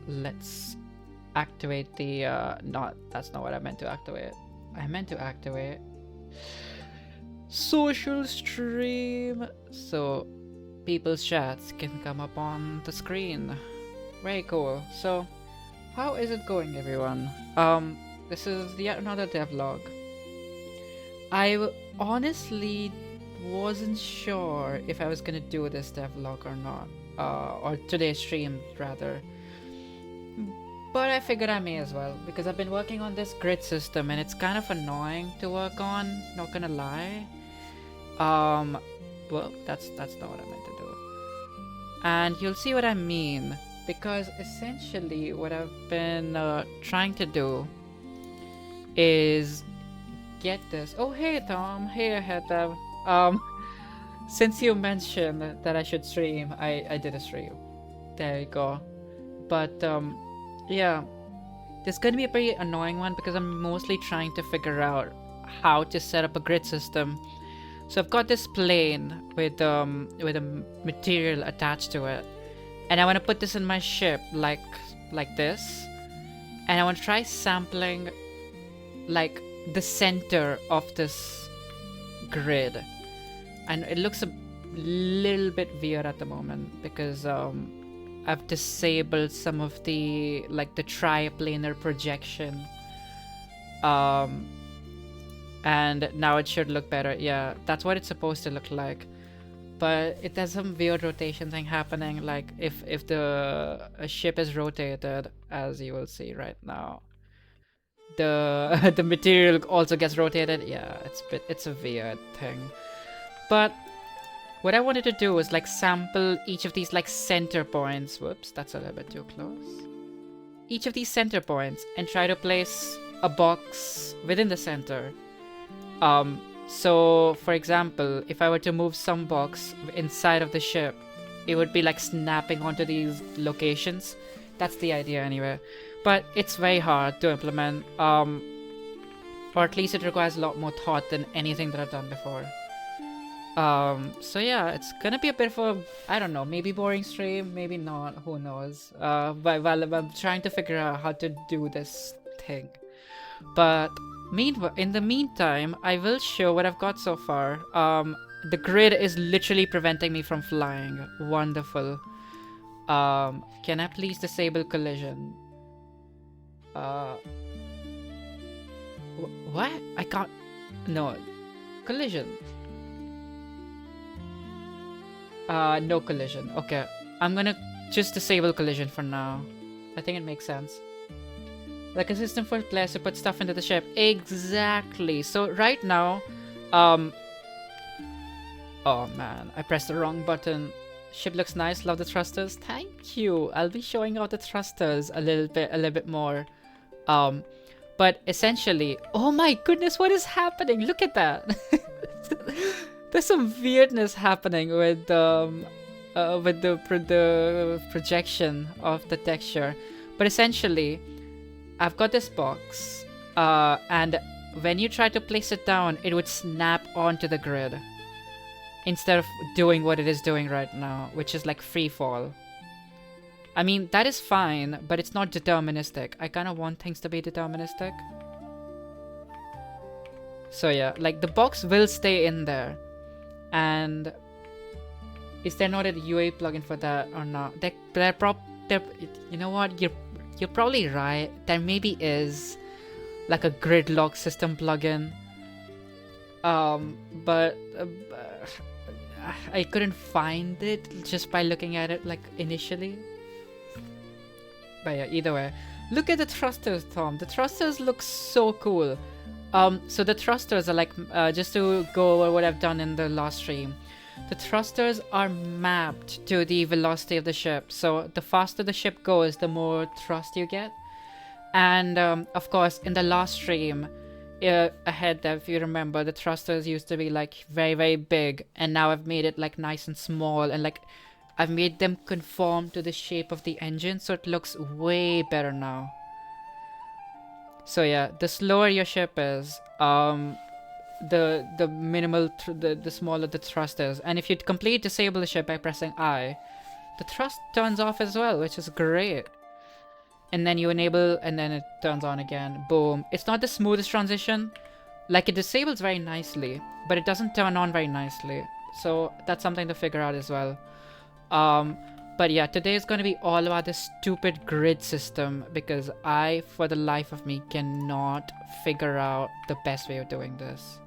let's activate the that's not what I meant to activate. I meant to activate social stream so people's chats can come up on the screen. Very cool. So how is it going, everyone? This is yet another devlog. Honestly wasn't sure if I was gonna do this devlog or not, or today's stream rather. But I figured I may as well because I've been working on this grid system and it's kind of annoying to work on. Not gonna lie. Well, that's not what I meant to do. And you'll see what I mean because essentially what I've been trying to do is get this. Oh, hey Tom. Hey Hetab. Since you mentioned that I should stream, I did a stream. There you go. But yeah, this is gonna be a pretty annoying one because I'm mostly trying to figure out how to set up a grid system. So I've got this plane with a material attached to it, and I want to put this in my ship like this, and I want to try sampling like the center of this grid, and it looks a little bit weird at the moment because I've disabled some of the the triplanar projection, and now it should look better. Yeah, that's what it's supposed to look like, but it has some weird rotation thing happening. Like if the ship is rotated, as you will see right now, the the material also gets rotated. Yeah, it's a weird thing. But what I wanted to do was sample each of these center points. Whoops, that's a little bit too close. Each of these center points and try to place a box within the center. So for example, if I were to move some box inside of the ship, it would be snapping onto these locations. That's the idea anyway. But it's very hard to implement, or at least it requires a lot more thought than anything that I've done before. So yeah, it's gonna be a bit of a, I don't know, maybe boring stream, maybe not, who knows. But while I'm trying to figure out how to do this thing. But meanwhile, in the meantime, I will show what I've got so far. The grid is literally preventing me from flying. Wonderful. Can I please disable collision? What? I can't. No. Collision. No collision. Okay. I'm gonna just disable collision for now. I think it makes sense. Like a system for players to put stuff into the ship. Exactly. So right now, oh man, I pressed the wrong button. Ship looks nice. Love the thrusters. Thank you. I'll be showing out the thrusters a little bit more. But essentially, oh my goodness, what is happening? Look at that. There's some weirdness happening with the projection of the texture. But essentially, I've got this box, and when you try to place it down, it would snap onto the grid instead of doing what it is doing right now, which is free fall. I mean, that is fine, but it's not deterministic. I kind of want things to be deterministic. So yeah, the box will stay in there. And is there not a UE plugin for that or not? You know what? You're probably right. There maybe is a gridlock system plugin. But I couldn't find it just by looking at it initially. But yeah, either way, look at the thrusters, Tom. The thrusters look so cool. So the thrusters are just to go over what I've done in the last stream. The thrusters are mapped to the velocity of the ship. So the faster the ship goes, the more thrust you get. And of course, in the last stream, ahead, if you remember, the thrusters used to be very, very big. And now I've made it nice and small. And I've made them conform to the shape of the engine. So it looks way better now. So yeah, the slower your ship is, the minimal, the smaller the thrust is. And if you completely disable the ship by pressing I, the thrust turns off as well, which is great. and then you enable, and then it turns on again. Boom. It's not the smoothest transition. Like, it disables very nicely, but it doesn't turn on very nicely. So that's something to figure out as well. But yeah, today is going to be all about this stupid grid system, because I, for the life of me, cannot figure out the best way of doing this.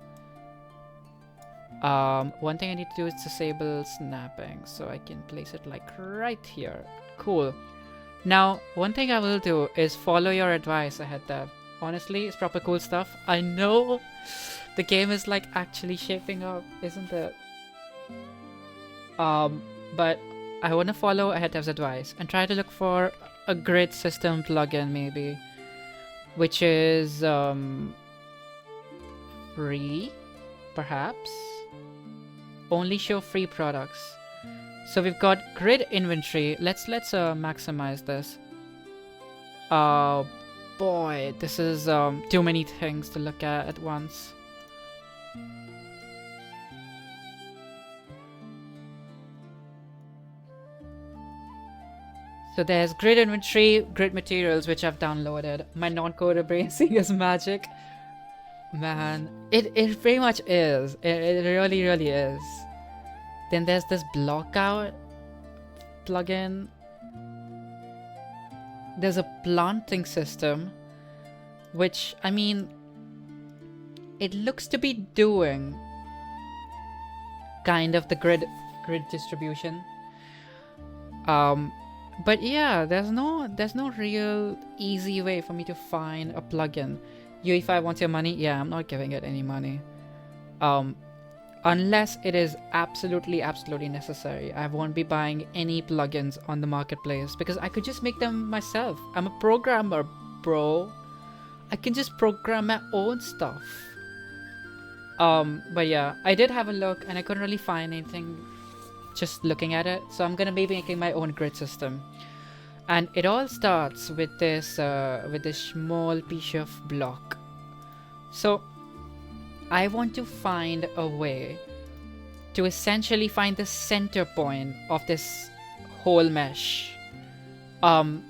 One thing I need to do is disable snapping, so I can place it like right here. Cool. Now, one thing I will do is follow your advice ahead there. Honestly, it's proper cool stuff. I know the game is like actually shaping up, isn't it? But I want to follow Ahetev's advice and try to look for a grid system plugin maybe, which is free, perhaps. Only show free products. So we've got grid inventory. Let's maximize this. Boy, this is too many things to look at once. So there's grid inventory, grid materials, which I've downloaded. My non-coder brain seeing is magic. Man, it very much is. It really, really is. Then there's this blockout plugin. There's a planting system, which, I mean, it looks to be doing kind of the grid distribution. But yeah, there's no real easy way for me to find a plugin. UE5 wants your money? Yeah, I'm not giving it any money. Unless it is absolutely necessary. I won't be buying any plugins on the marketplace because I could just make them myself. I'm a programmer, bro. I can just program my own stuff. But yeah, I did have a look and I couldn't really find anything just looking at it. So I'm gonna be making my own grid system. And it all starts with this small piece of block. So I want to find a way to essentially find the center point of this whole mesh. And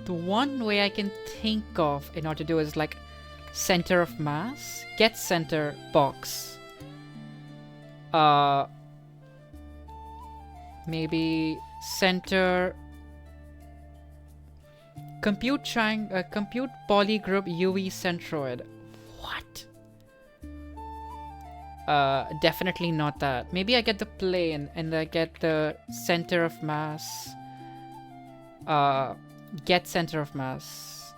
the one way I can think of in order to do is like center of mass, get center box. Maybe center compute polygroup UE centroid. What? Definitely not that. Maybe I get the plane and I get the center of mass. Get center of mass.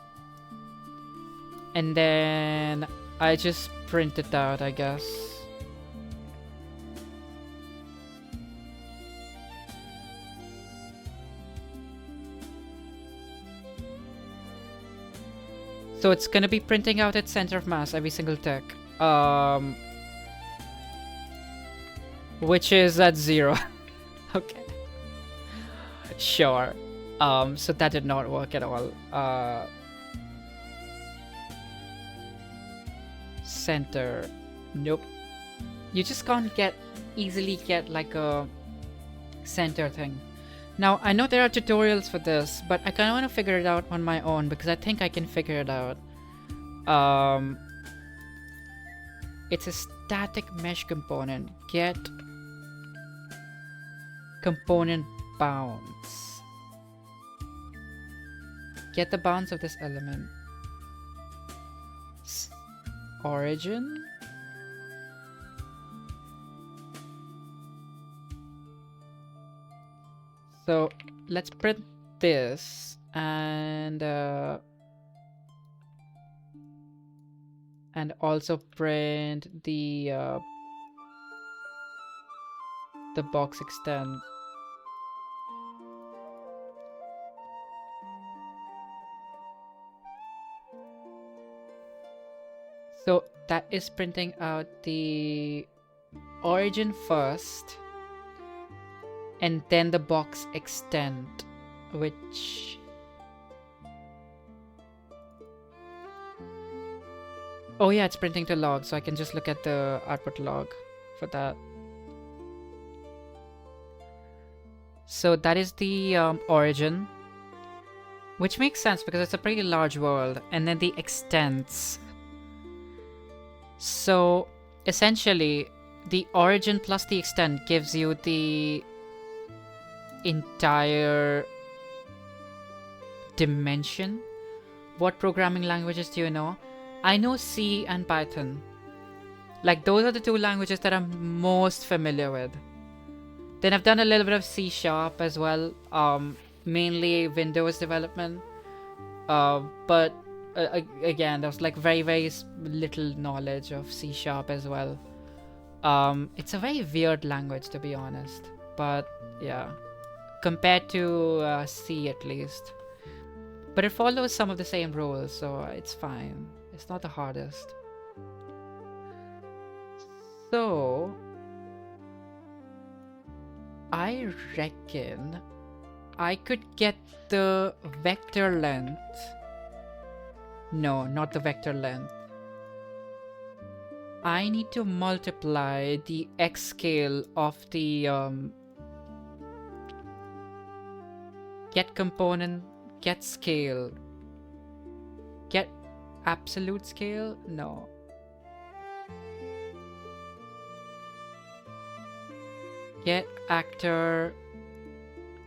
And then I just print it out, I guess. So it's gonna be printing out its center of mass every single tick. Which is at 0. Okay. Sure. So that did not work at all. Center. Nope. You just can't easily get like a center thing. Now, I know there are tutorials for this, but I kind of want to figure it out on my own because I think I can figure it out. It's a static mesh component. Get component bounds. Get the bounds of this element. Origin. So let's print this and also print the box extend. So that is printing out the origin first. And then the box extend, which... Oh yeah, it's printing to log, so I can just look at the output log for that. So that is the origin, which makes sense because it's a pretty large world. And then the extents. So essentially, the origin plus the extent gives you the entire dimension. What programming languages do you know? I know C and Python. Like, those are the two languages that I'm most familiar with. Then I've done a little bit of C Sharp as well, mainly Windows development. But again, there was like very, very little knowledge of C Sharp as well. It's a very weird language, to be honest. But yeah, compared to C at least. But it follows some of the same rules, so it's fine. It's not the hardest. So I reckon I could get the vector length. No, not the vector length. I need to multiply the x scale of the get component, get scale, get absolute scale? No. Get actor.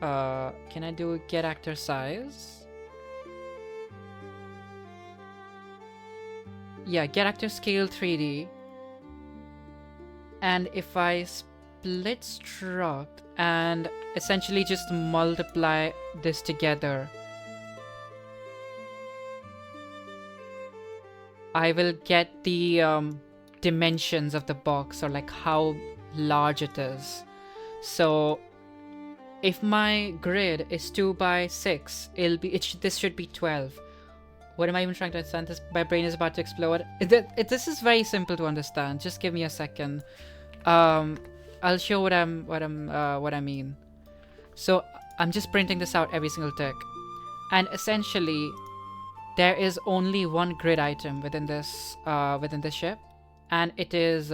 Can I do get actor size? Yeah, get actor scale 3D. And if I split struct and essentially just multiply this together, I will get the dimensions of the box, or like how large it is. So if my grid is 2 by 6, this should be 12. What am I even trying to understand? My brain is about to explode. This is very simple to understand. Just give me a second. I'll show what I mean. So I'm just printing this out every single tick, and essentially there is only one grid item within this ship, and it is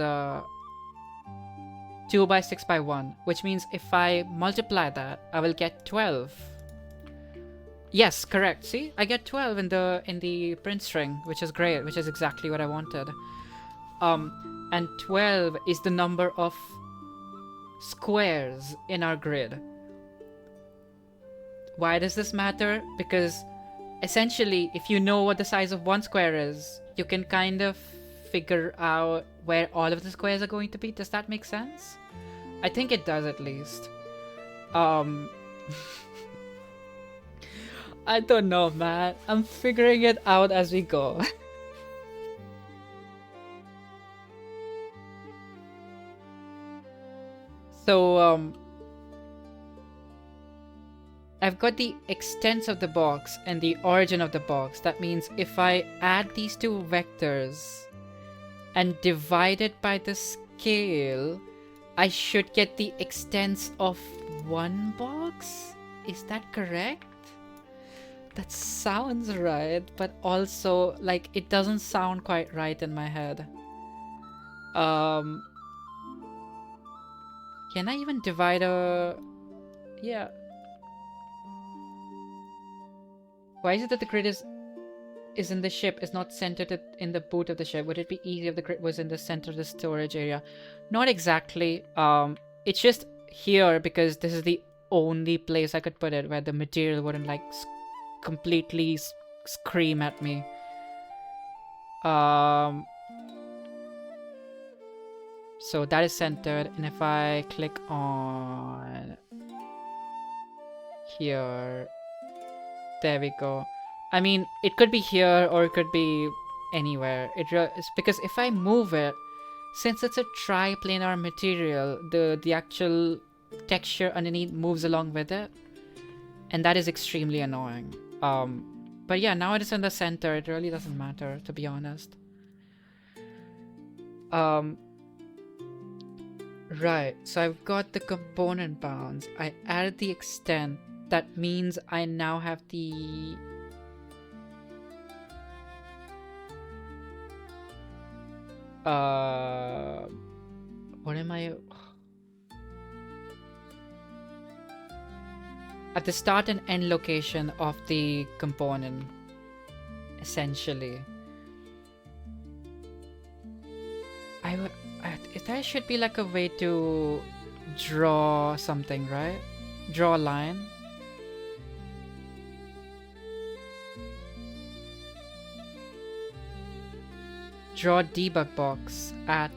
2 by 6 by 1, which means if I multiply that, I will get 12. Yes, correct. See, I get 12 in the print string, which is great, which is exactly what I wanted. And 12 is the number of squares in our grid. Why does this matter? Because essentially, if you know what the size of one square is, you can kind of figure out where all of the squares are going to be. Does that make sense? I think it does, at least. I don't know, man. I'm figuring it out as we go. So, I've got the extents of the box and the origin of the box. That means if I add these two vectors and divide it by the scale, I should get the extents of one box? Is that correct? That sounds right, but also, like, it doesn't sound quite right in my head. Can I even divide a... Yeah. Why is it that the grid is in the ship, is not centered in the boot of the ship? Would it be easier if the grid was in the center of the storage area? Not exactly. It's just here because this is the only place I could put it where the material wouldn't, like, completely scream at me. So that is centered, and if I click on here, there we go. I mean, it could be here or it could be anywhere. It's because if I move it, since it's a triplanar material, the actual texture underneath moves along with it, and that is extremely annoying. But yeah, now it is in the center. It really doesn't matter, to be honest. Right, so I've got the component bounds. I added the extent. That means I now have the... What am I... at the start and end location of the component, essentially. There should be like a way to draw something, right? Draw a line. Draw debug box at...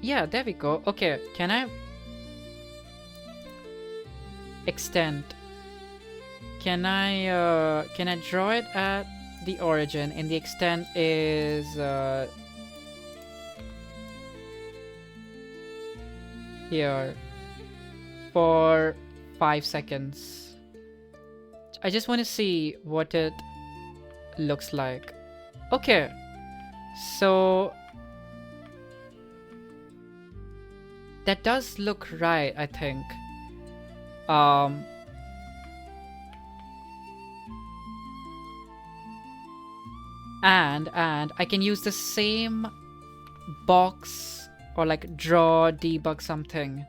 Yeah, there we go. Okay, can I... Extend. Can I draw it at the origin, and the extent is here for 5 seconds. I just want to see what it looks like. Okay, so that does look right, I think. And I can use the same box or like draw debug something.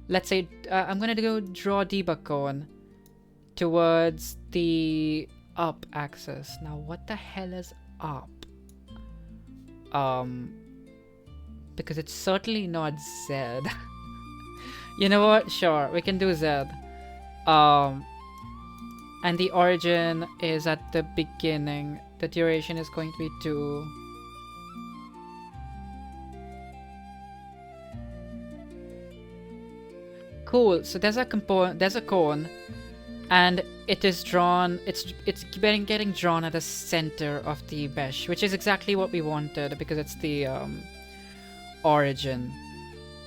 Let's say I'm gonna go draw debug cone towards the up axis. Now what the hell is up? Because it's certainly not Z. You know what? Sure, we can do Z. And the origin is at the beginning. The duration is going to be 2. Cool. So there's a cone, and it is drawn. It's getting drawn at the center of the mesh, which is exactly what we wanted because it's the origin.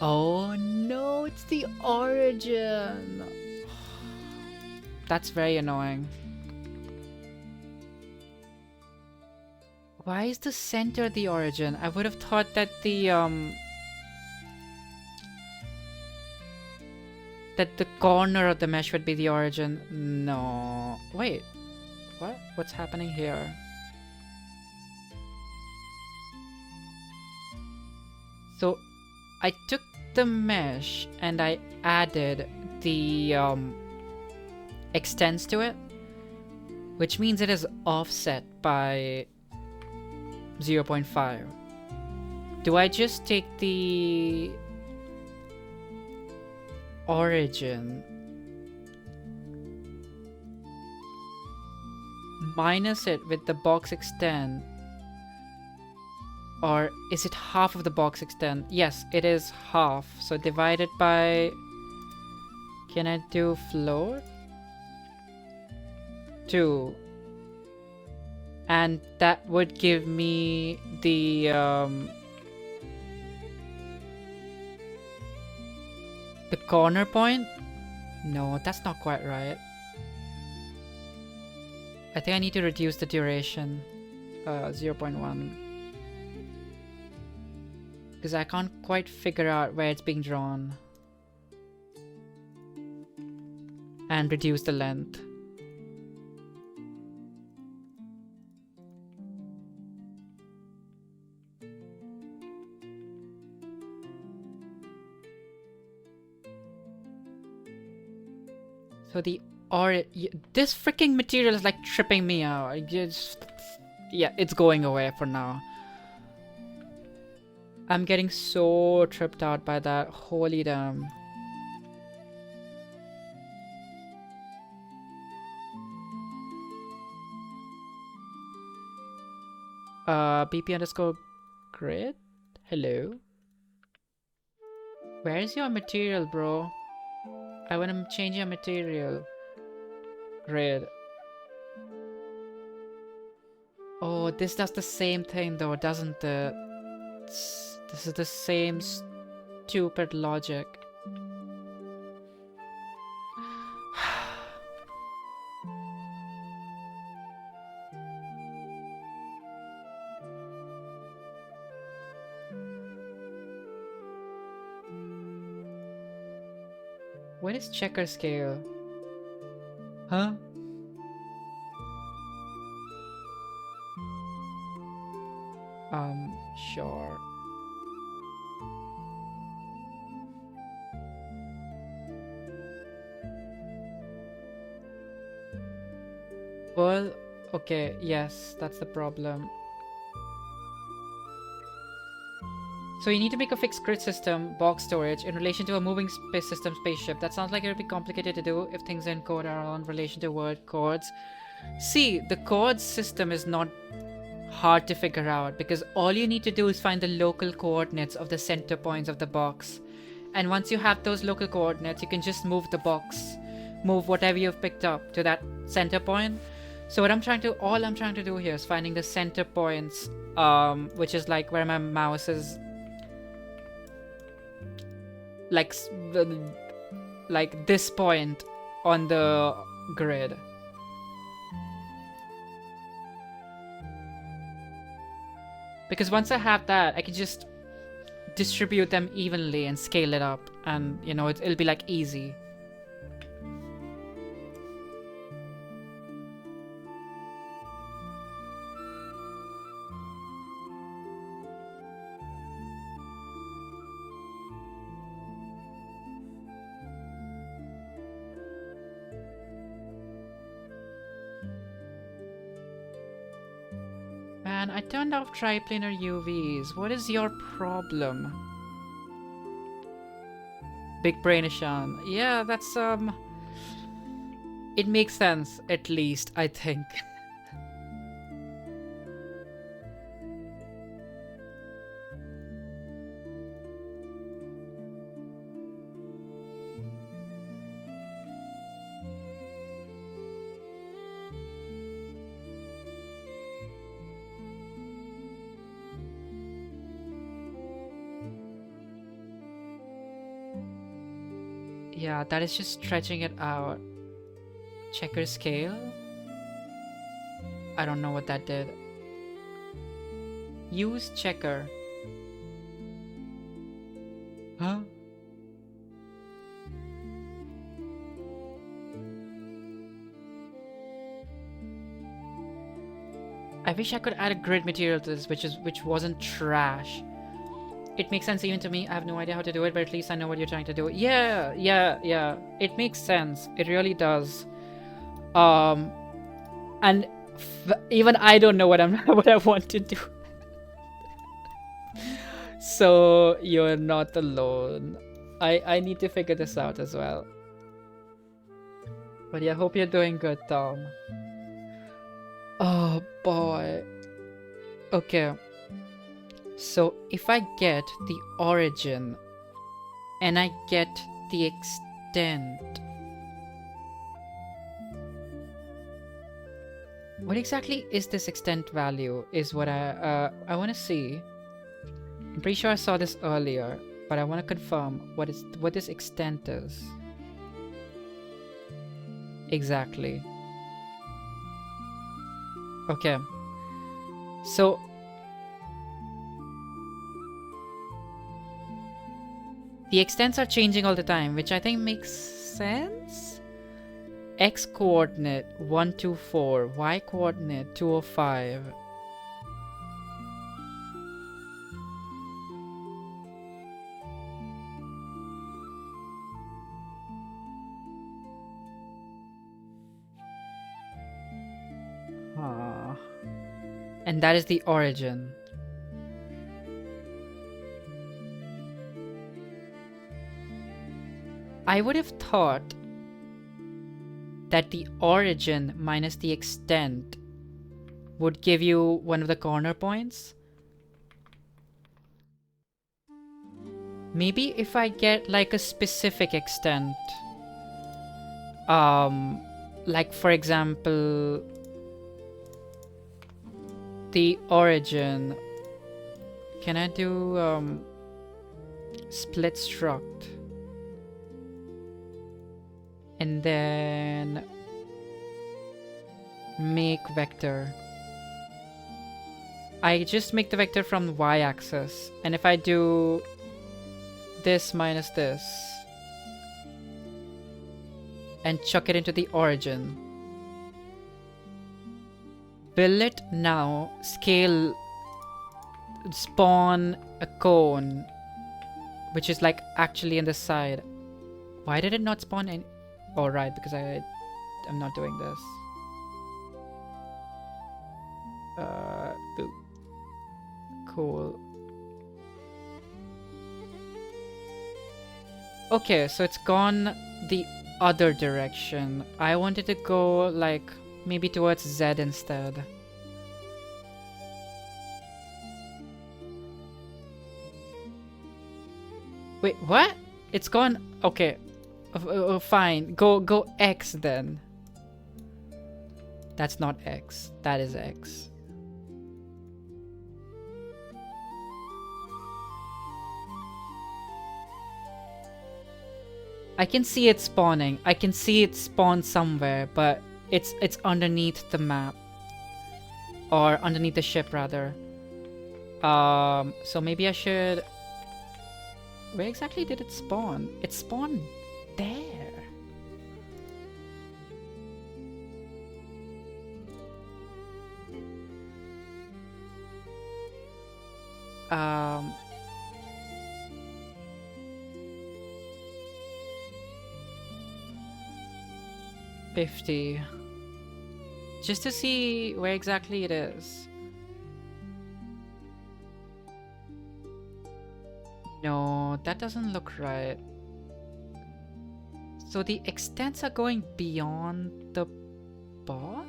Oh no, it's the origin. That's very annoying. Why is the center the origin? I would have thought that the corner of the mesh would be the origin. No. Wait. What? What's happening here? So I took the mesh and I added the extends to it, which means it is offset by 0.5. Do I just take the origin minus it with the box extend, or is it half of the box extend? Yes, it is half, so divided by, can I do float? 2, and that would give me the corner point. No, that's not quite right. I think I need to reduce the duration 0.1 because I can't quite figure out where it's being drawn, and reduce the length. So this freaking material is like tripping me out. Yeah, it's going away for now. I'm getting so tripped out by that. Holy damn. BP underscore grid? Hello? Where's your material, bro? I want to change your material. Grid. Oh, this does the same thing though, doesn't it? This is the same stupid logic. What is checker scale? Huh? Sure. Well, okay, yes, that's the problem. So you need to make a fixed grid system, box storage, in relation to a moving space system spaceship. That sounds like it would be complicated to do if things in code are in relation to word chords. See, the chord system is not hard to figure out because all you need to do is find the local coordinates of the center points of the box. And once you have those local coordinates, you can just move the box, move whatever you've picked up to that center point. So all I'm trying to do here is finding the center points, which is like where my mouse is, like this point on the grid. Because once I have that, I can just distribute them evenly and scale it up, and you know, it'll be like easy. Man, I turned off triplanar UVs. What is your problem? Big brain Ishan. Yeah, that's it makes sense, at least, I think. Yeah, that is just stretching it out. Checker scale? I don't know what that did. Use checker. Huh? I wish I could add a grid material to this, which wasn't trash. It makes sense even to me. I have no idea how to do it, but at least I know what you're trying to do. Yeah. It makes sense. It really does. And even I don't know what what I want to do. So you're not alone. I need to figure this out as well. But yeah, I hope you're doing good, Tom. Oh boy. Okay. So if I get the origin and I get the extent, what exactly is this extent value is what I want to see. I'm pretty sure I saw this earlier, but I want to confirm what this extent is. Exactly. Okay. So the extents are changing all the time, which I think makes sense. X coordinate 124, Y coordinate 205. And that is the origin. I would have thought that the origin minus the extent would give you one of the corner points. Maybe if I get like a specific extent, like for example, the origin. Can I do split struct? And then make vector. I just make the vector from the y-axis, and if I do this minus this and chuck it into the origin, will it now spawn a cone which is like actually in the side? Why did it not spawn any? Oh right, because I'm not doing this. Boop. Cool. Okay, so it's gone the other direction. I wanted to go like maybe towards Z instead. Wait, what? It's gone. Okay, fine. Go X then. That's not X. That is X. I can see it spawning. I can see it spawn somewhere, but it's underneath the map. Or underneath the ship rather. So maybe I should... Where exactly did it spawn? It spawned there. Um... 50. Just to see where exactly it is. No, that doesn't look right. So the extents are going beyond the box?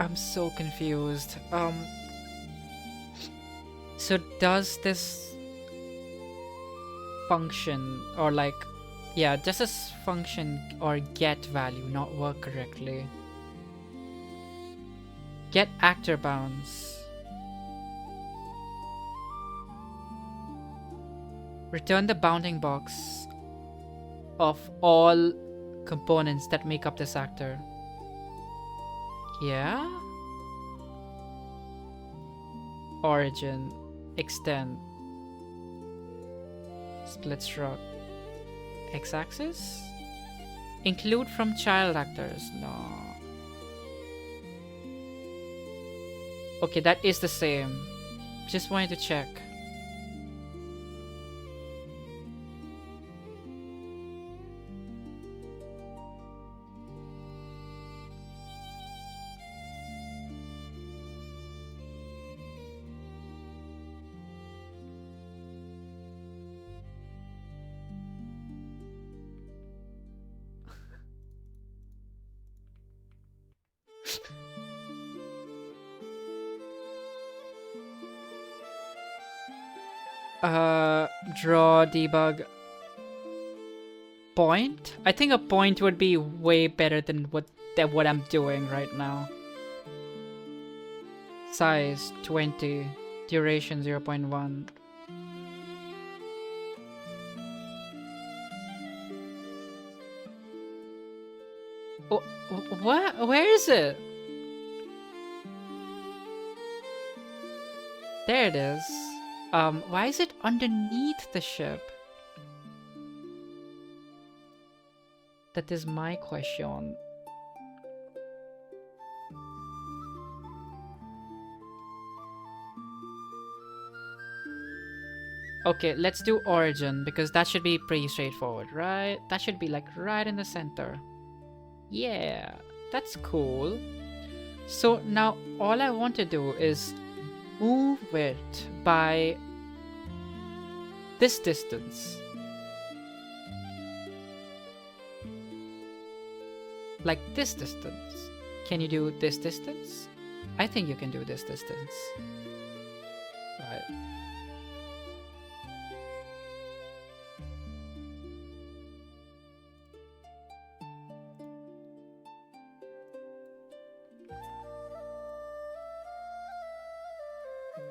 I'm so confused. So does this function or like, yeah, does this function or get value not work correctly? Get actor bounds. Return the bounding box of all components that make up this actor. Yeah? Origin. Extend. Split struct. X-axis? Include from child actors. No. Okay, that is the same. Just wanted to check. Draw, debug, point? I think a point would be way better than what I'm doing right now. Size 20, duration 0.1. Oh, what? Where is it? There it is. Why is it underneath the ship? That is my question. Okay, let's do origin because that should be pretty straightforward, right? That should be like right in the center. Yeah, that's cool. So now all I want to do is move it by this distance. Like this distance. Can you do this distance? I think you can do this distance. Right.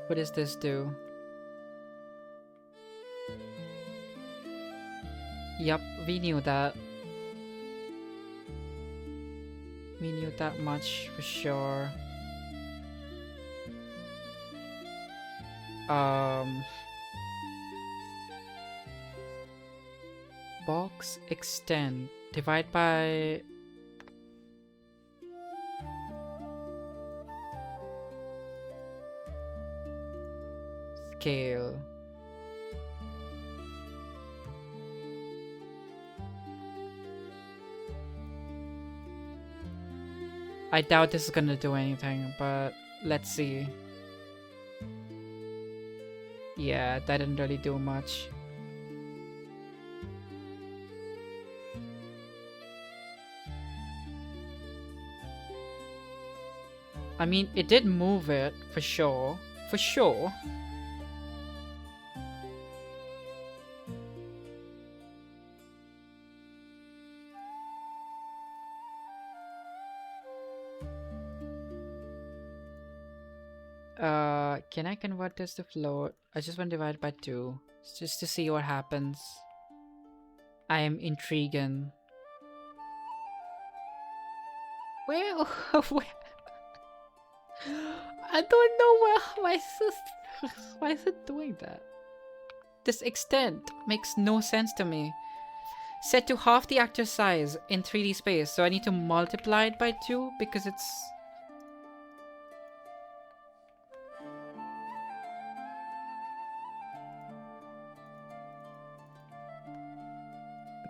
What does this do? Yup, we knew that. We knew that much for sure. box extend. Divide by... Scale. I doubt this is gonna do anything, but let's see. Yeah, that didn't really do much. I mean, it did move it, for sure. For sure. Can I convert this to float? I just want to divide by 2. Just to see what happens. I am intriguing. Well, where? I don't know why is it doing that? This extent makes no sense to me. Set to half the actor size in 3D space, so I need to multiply it by 2 because it's...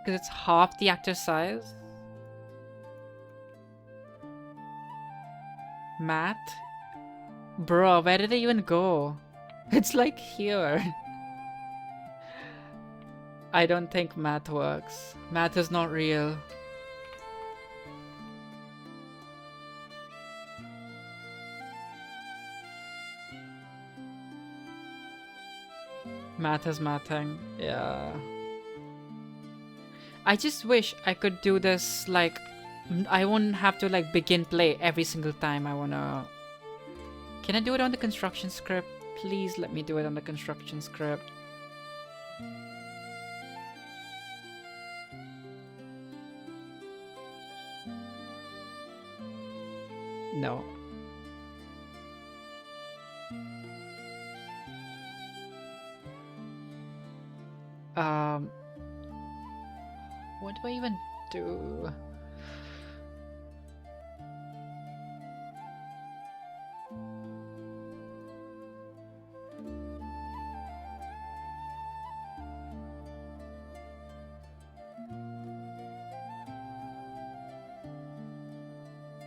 Because it's half the actor size? Math? Bro, where did they even go? It's like here. I don't think math works. Math is not real. Math is mathing. Yeah. I just wish I could do this like... I wouldn't have to like begin play every single time I wanna... Can I do it on the construction script? Please let me do it on the construction script. No. What do I even do?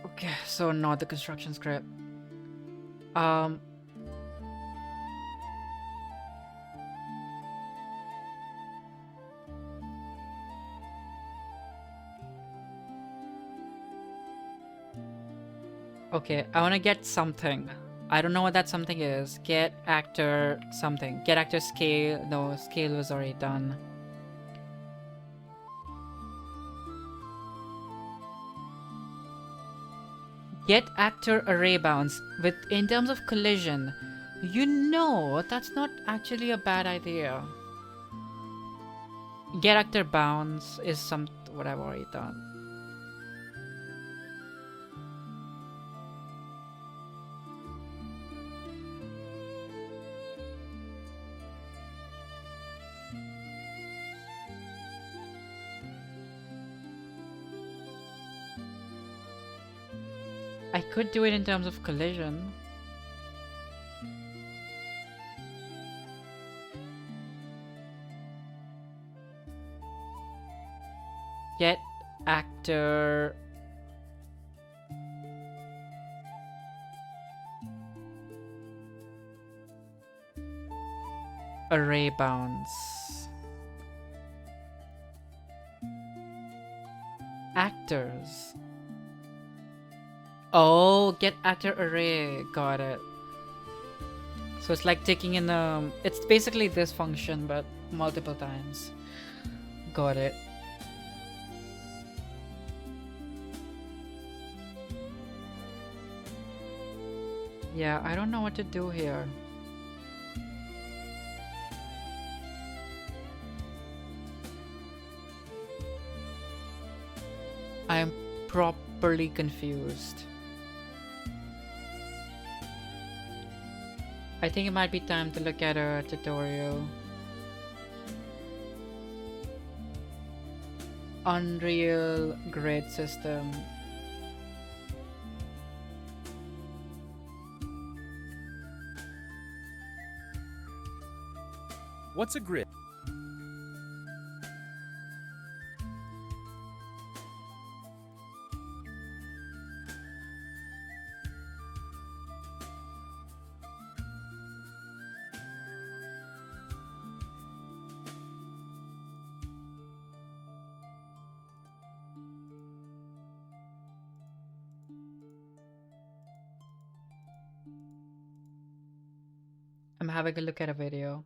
Okay, so not the construction script. Okay, I want to get something. I don't know what that something is. Get actor something. Get actor scale. No, scale was already done. Get actor array bounds with in terms of collision. You know, that's not actually a bad idea. Get actor bounds is what I've already done. I could do it in terms of collision. Get actor array bounds. Actors. Oh, get actor array. Got it. So it's like taking in it's basically this function but multiple times. Got it. Yeah, I don't know what to do here. I am properly confused. I think it might be time to look at a tutorial. Unreal grid system. What's a grid? I'm having a look at a video.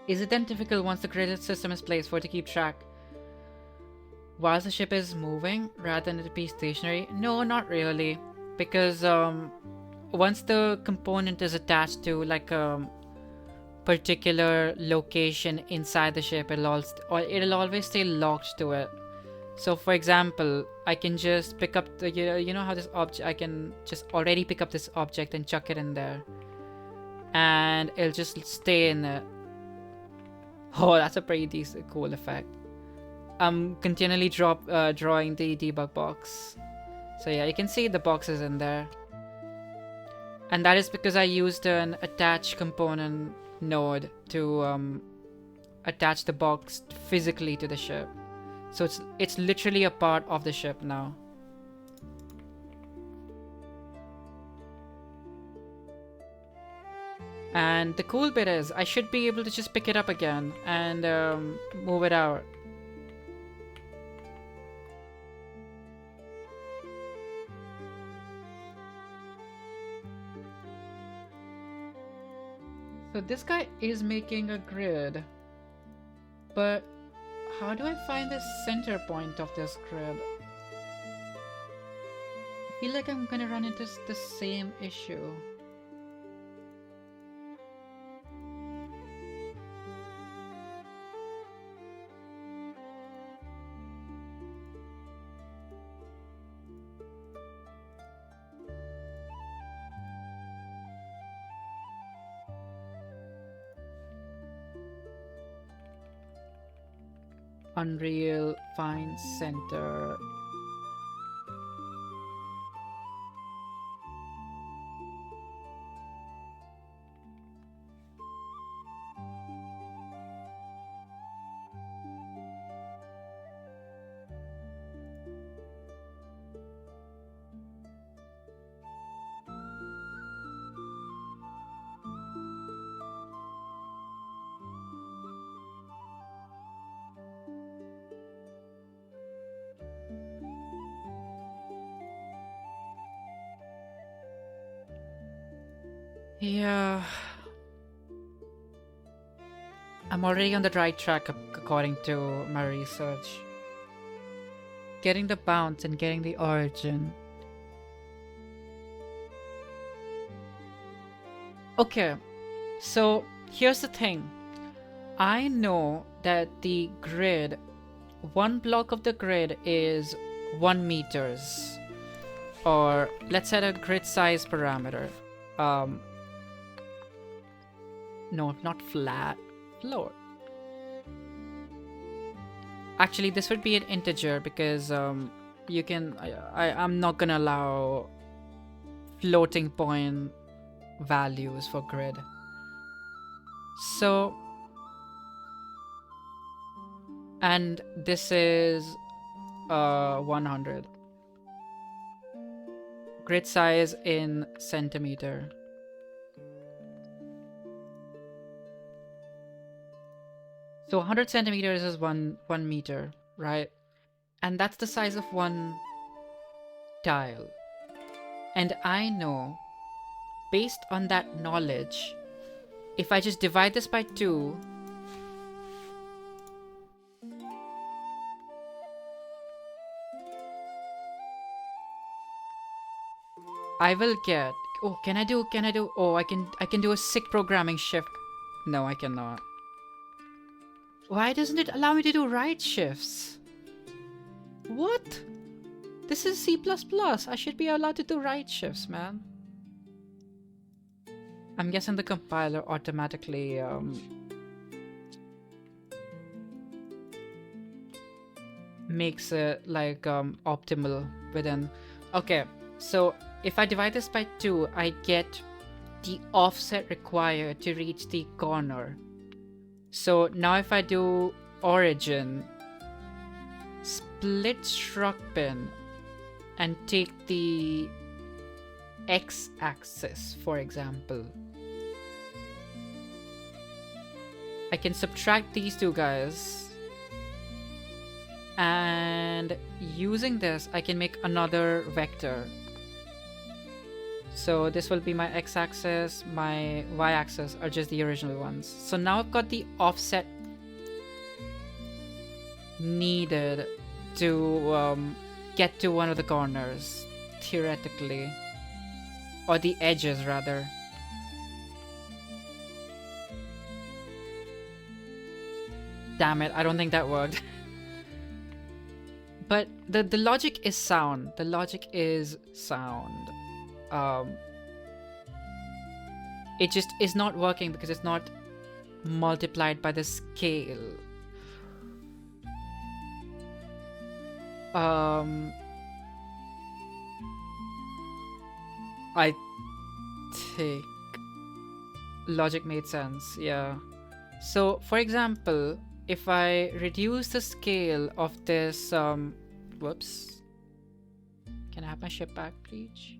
Is it then difficult once the grid system is placed for it to keep track whilst the ship is moving rather than it be stationary? No, not really. Because once the component is attached to like a particular location inside the ship, it'll always stay locked to it. So for example, I can just pick up the, you know how this object, I can just already pick up this object and chuck it in there. And it'll just stay in it. Oh, that's a pretty decent, cool effect. I'm continually drawing the debug box. So yeah, you can see the boxes in there. And that is because I used an attach component node to attach the box physically to the ship. So it's literally a part of the ship now. And the cool bit is I should be able to just pick it up again and move it out. So this guy is making a grid, but how do I find the center point of this grid? I feel like I'm gonna run into the same issue. Unreal, find center. Yeah. I'm already on the right track according to my research. Getting the bounce and getting the origin. Okay, so here's the thing. I know that the grid, one block of the grid is 1 meters. Or let's set a grid size parameter. No, not flat. Floor. Actually, this would be an integer because you can. I'm not gonna allow floating point values for grid. So And this is 100. Grid size in centimeter. So 100 centimeters is one meter, right? And that's the size of one tile. And I know, based on that knowledge, if I just divide this by 2, I will get... Oh, can I do... Oh, I can do a sick programming shift. No, I cannot. Why doesn't it allow me to do right shifts? What? This is C++. I should be allowed to do right shifts, man. I'm guessing the compiler automatically makes it like optimal within. Okay, so if I divide this by 2, I get the offset required to reach the corner. So now if I do origin, split struct bin, and take the x-axis, for example, I can subtract these two guys, and using this I can make another vector. So this will be my x-axis, my y-axis are just the original ones. So now I've got the offset needed to get to one of the corners, theoretically. Or the edges, rather. Damn it, I don't think that worked. But the logic is sound. The logic is sound. It just is not working because it's not multiplied by the scale. I think logic made sense, yeah. So, for example, if I reduce the scale of this, whoops. Can I have my ship back, please?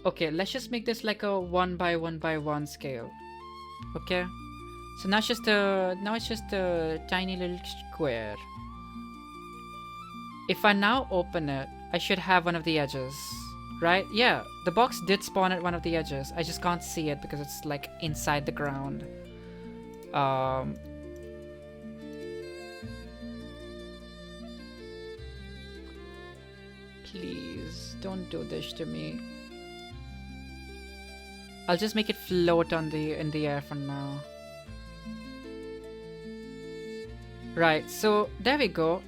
Okay, let's just make this like a 1 by 1 by 1 scale. Okay? So now it's just a tiny little square. If I now open it, I should have one of the edges, right? Yeah, the box did spawn at one of the edges. I just can't see it because it's like inside the ground. Please, don't do this to me. I'll just make it float on in the air for now. Right, so there we go.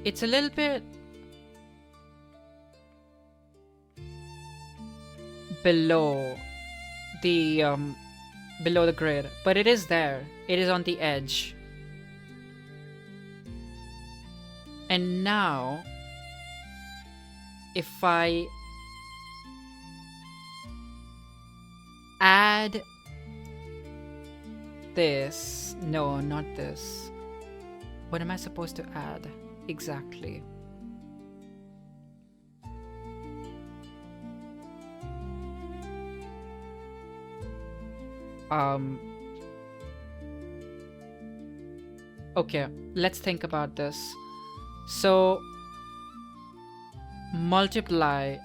It's a little bit below the grid, but it is there. It is on the edge. And now, if I add this, no, not this. What am I supposed to add exactly? Okay, let's think about this. So multiply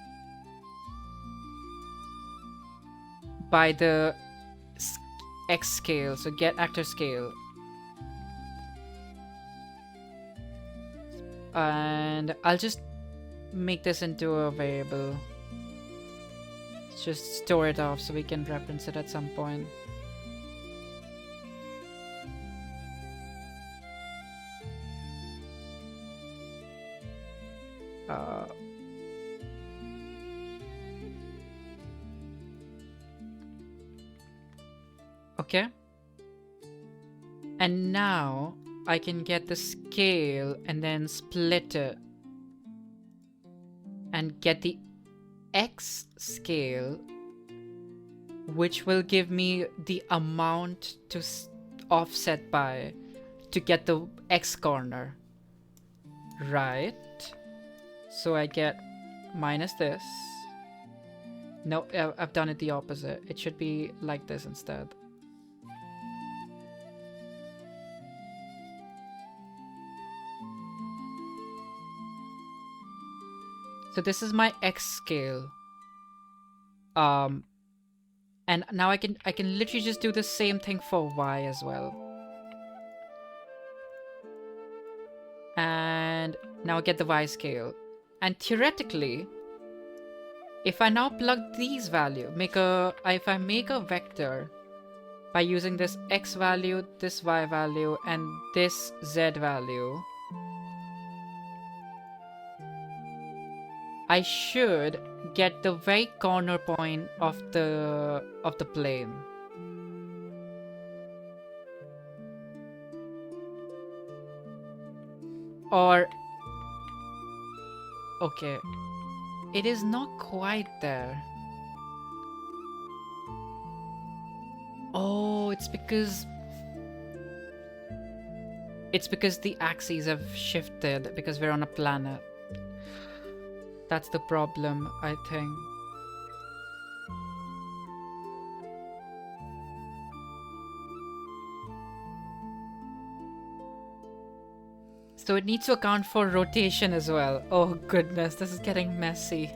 by the x scale, so get actor scale, and I'll just make this into a variable. Just store it off so we can reference it at some point. Okay. And now I can get the scale and then split it and get the x scale which will give me the amount to offset by to get the X corner. Right. So I get minus this. No, I've done it the opposite. It should be like this instead. So this is my X scale. And now I can literally just do the same thing for Y as well. And now I get the Y scale. And theoretically, if I now plug these values, if I make a vector by using this X value, this Y value, and this Z value, I should get the very corner point of the plane. Or okay, it is not quite there. Oh, it's because the axes have shifted because we're on a planet. That's the problem, I think. So it needs to account for rotation as well. Oh goodness, this is getting messy.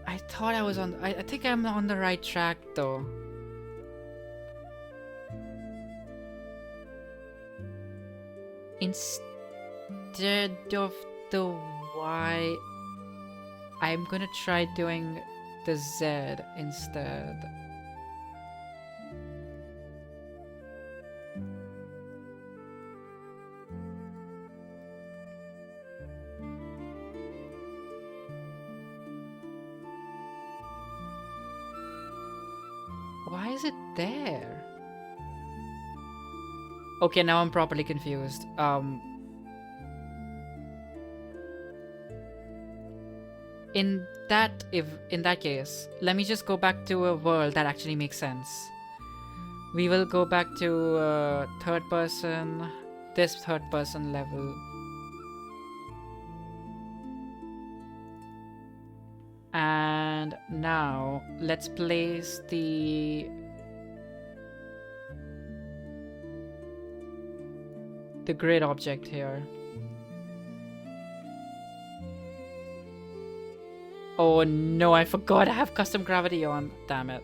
I thought I was on... I think I'm on the right track though. Instead of the Y, I'm gonna try doing the Z instead. Why is it there? Okay, now I'm properly confused. In that case, let me just go back to a world that actually makes sense. We will go back to third person, this third person level. And now let's place the grid object here. Oh no, I forgot I have custom gravity on. Damn it.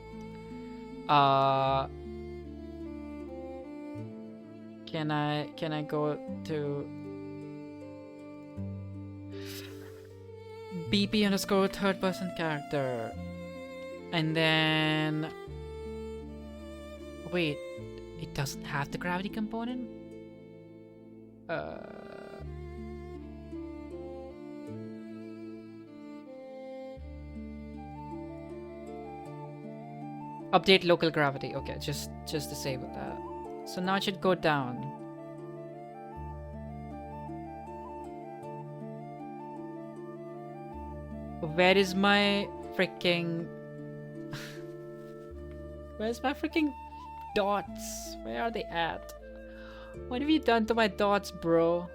Can I go to BP underscore third person character, and then wait, it doesn't have the gravity component? Update local gravity. Okay, just disable that. So now it should go down. Where is my freaking... Where's my freaking dots? Where are they at? What have you done to my dots, bro?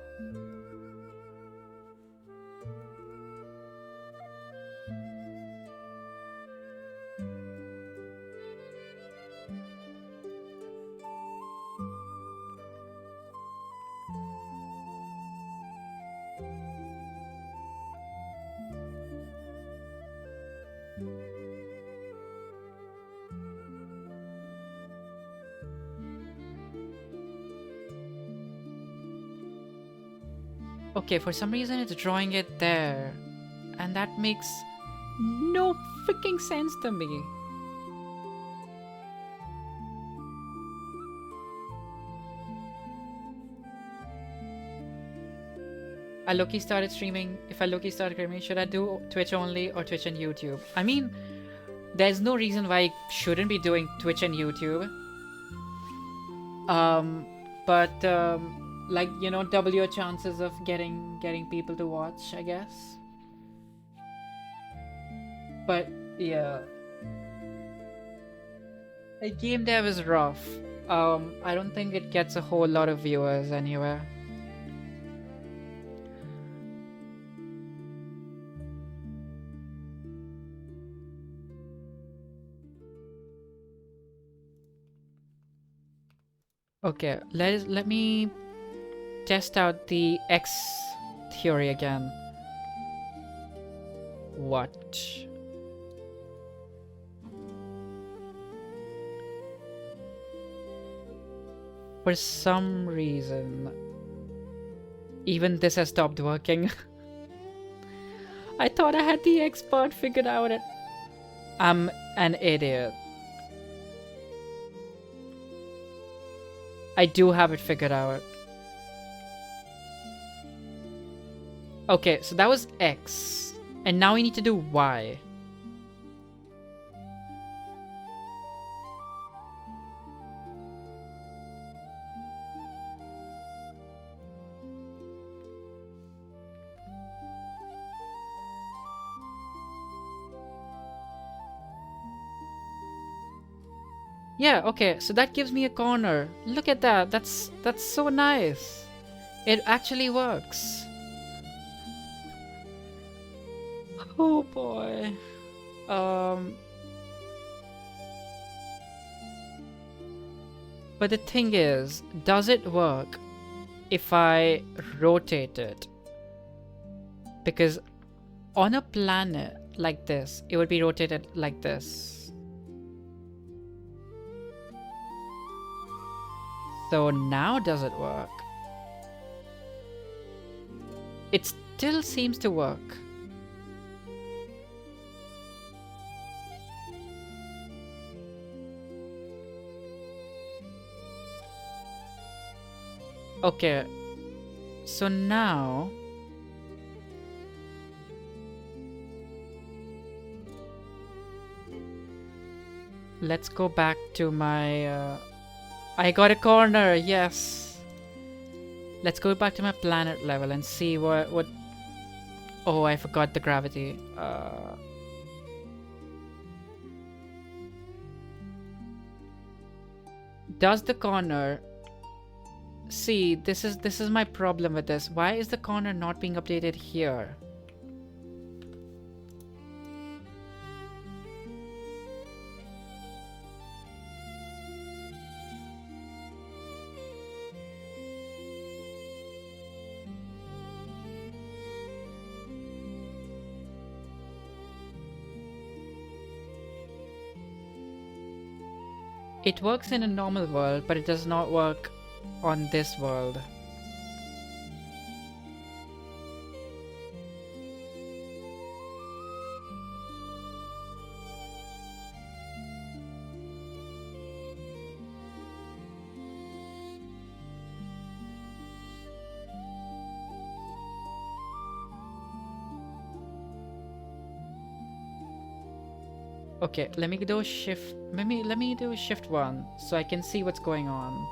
Okay, for some reason it's drawing it there. And that makes no freaking sense to me. I low-key started streaming. If I low-key started streaming, should I do Twitch only or Twitch and YouTube? I mean, there's no reason why I shouldn't be doing Twitch and YouTube. but like, you know, double your chances of getting people to watch, I guess. But yeah, a game dev is rough. I don't think it gets a whole lot of viewers anywhere. Okay, let me test out the X theory again. What? For some reason, even this has stopped working. I thought I had the X part figured out. I'm an idiot. I do have it figured out. Okay, so that was X. And now we need to do Y. Yeah, okay, so that gives me a corner. Look at that. That's so nice. It actually works. Oh boy. But the thing is, does it work if I rotate it? Because on a planet like this, it would be rotated like this. So now does it work? It still seems to work. Okay, so now let's go back to my I got a corner, yes. Let's go back to my planet level and see what oh, I forgot the gravity. Does the corner... See, this is my problem with this. Why is the corner not being updated here? It works in a normal world, but it does not work on this world. Okay, let me do shift. Let me do shift 1 so I can see what's going on.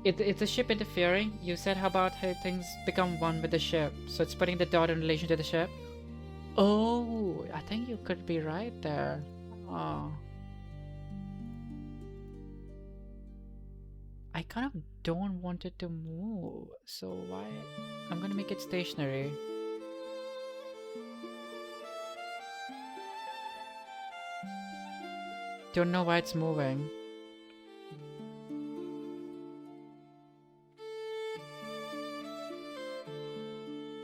It's a ship interfering. You said how about how things become one with the ship, so it's putting the dot in relation to the ship. Oh, I think you could be right there. Oh. I kind of don't want it to move, so why? I'm gonna make it stationary. Don't know why it's moving.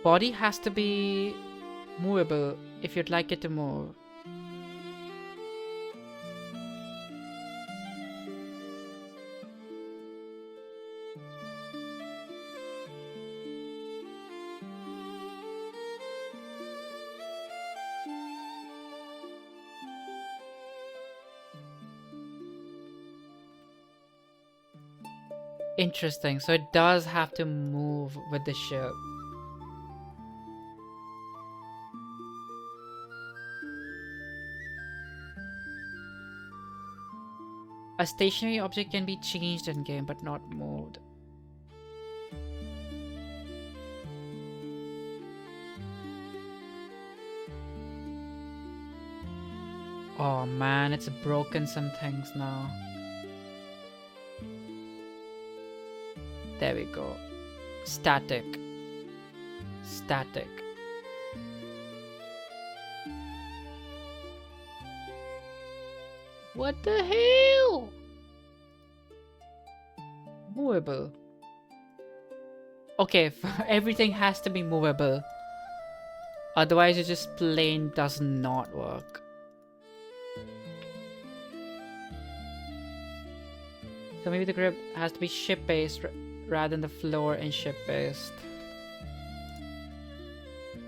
Body has to be movable if you'd like it to move. Interesting. So it does have to move with the ship. A stationary object can be changed in game but not moved. Oh man, it's broken some things now. There we go. Static. Static. What the hell? Movable. Okay, everything has to be movable. Otherwise it just plain does not work. So maybe the grip has to be ship-based rather than the floor and ship-based.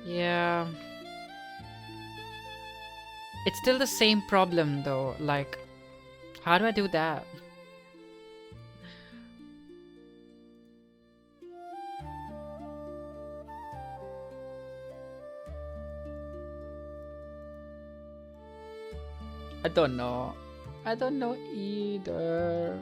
Yeah. It's still the same problem though. Like, how do I do that? I don't know. I don't know either.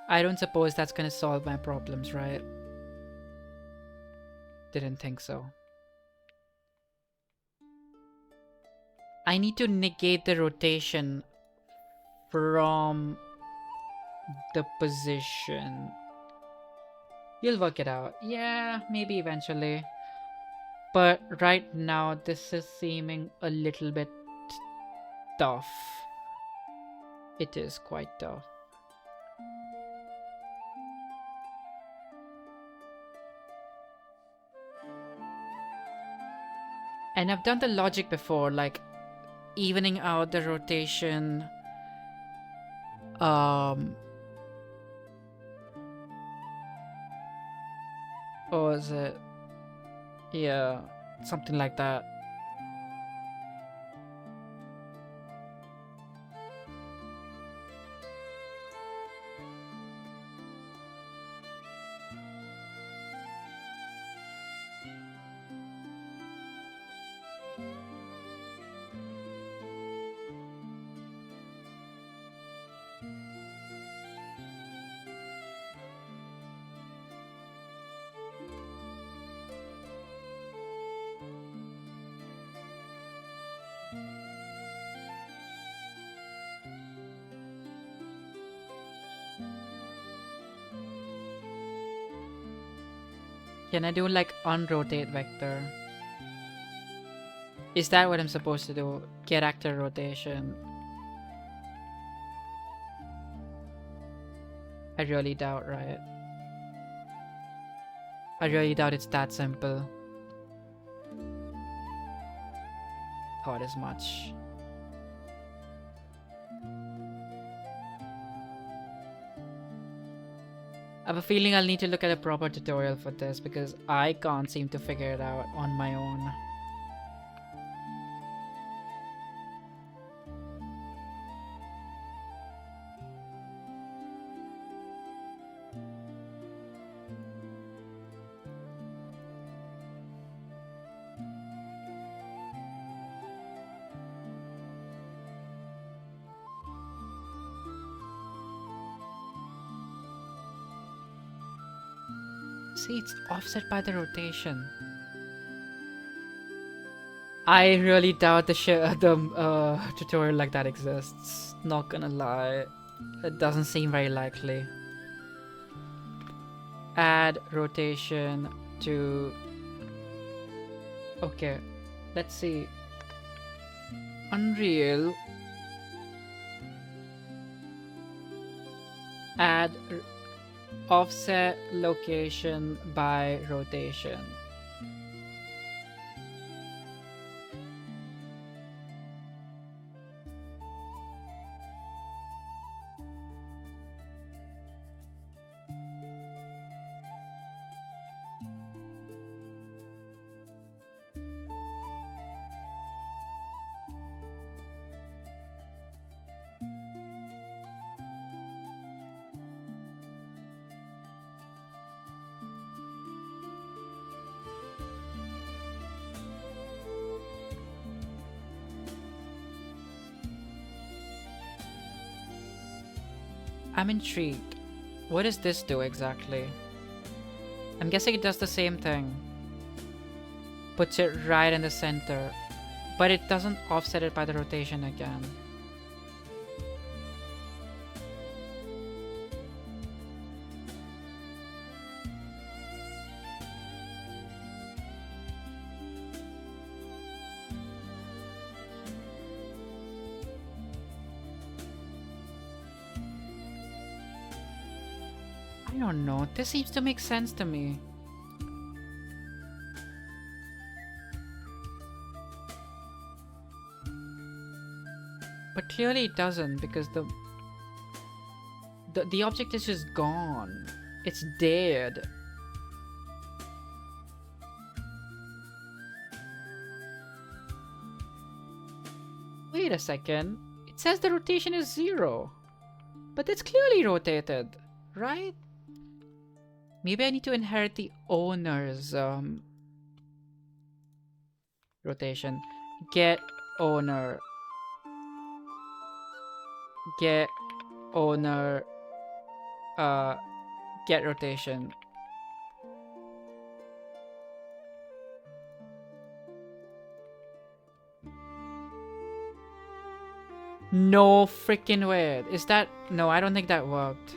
I don't suppose that's gonna solve my problems, right? Didn't think so. I need to negate the rotation from the position. You'll work it out. Yeah, maybe eventually. But right now, this is seeming a little bit tough. It is quite tough. And I've done the logic before, like evening out the rotation. Or is it? Yeah, something like that. Can I do like unrotate vector? Is that what I'm supposed to do? Character rotation. I really doubt, right? I really doubt it's that simple. Thought as much. I have a feeling I'll need to look at a proper tutorial for this because I can't seem to figure it out on my own. See, it's offset by the rotation. I really doubt the tutorial like that exists. Not gonna lie. It doesn't seem very likely. Add rotation to... Okay, let's see. Unreal. Add offset location by rotation. I'm intrigued. What does this do exactly? I'm guessing it does the same thing. Puts it right in the center, but it doesn't offset it by the rotation again. I don't know. This seems to make sense to me. But clearly it doesn't, because the object is just gone. It's dead. Wait a second. It says the rotation is 0. But it's clearly rotated, right? Maybe I need to inherit the owner's rotation. Get owner. Get owner. Get rotation. No freaking way. Is that... No, I don't think that worked.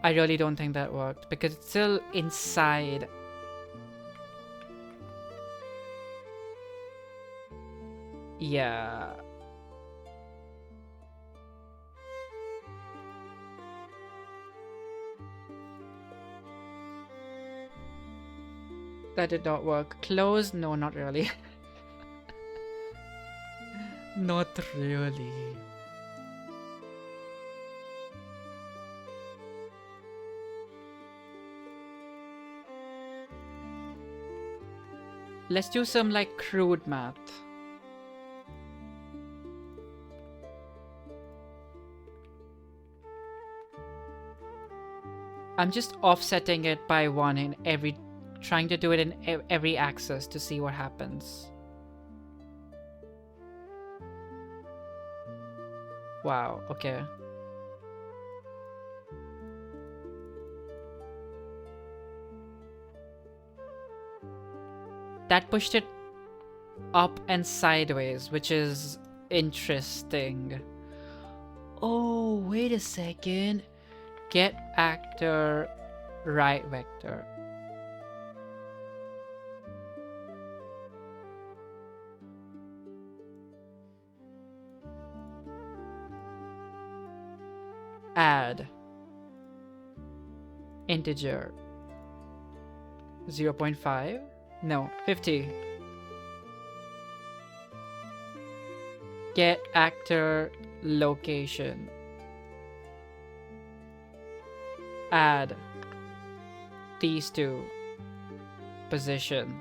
I really don't think that worked, because it's still inside. Yeah. That did not work. Close? No, not really. Not really. Let's do some like crude math. I'm just offsetting it by 1 in every... Trying to do it in every axis to see what happens. Wow, okay. That pushed it up and sideways, which is interesting. Oh, wait a second. Get actor right vector. Add integer 0.5. No, 50. Get actor location. Add these two. Position.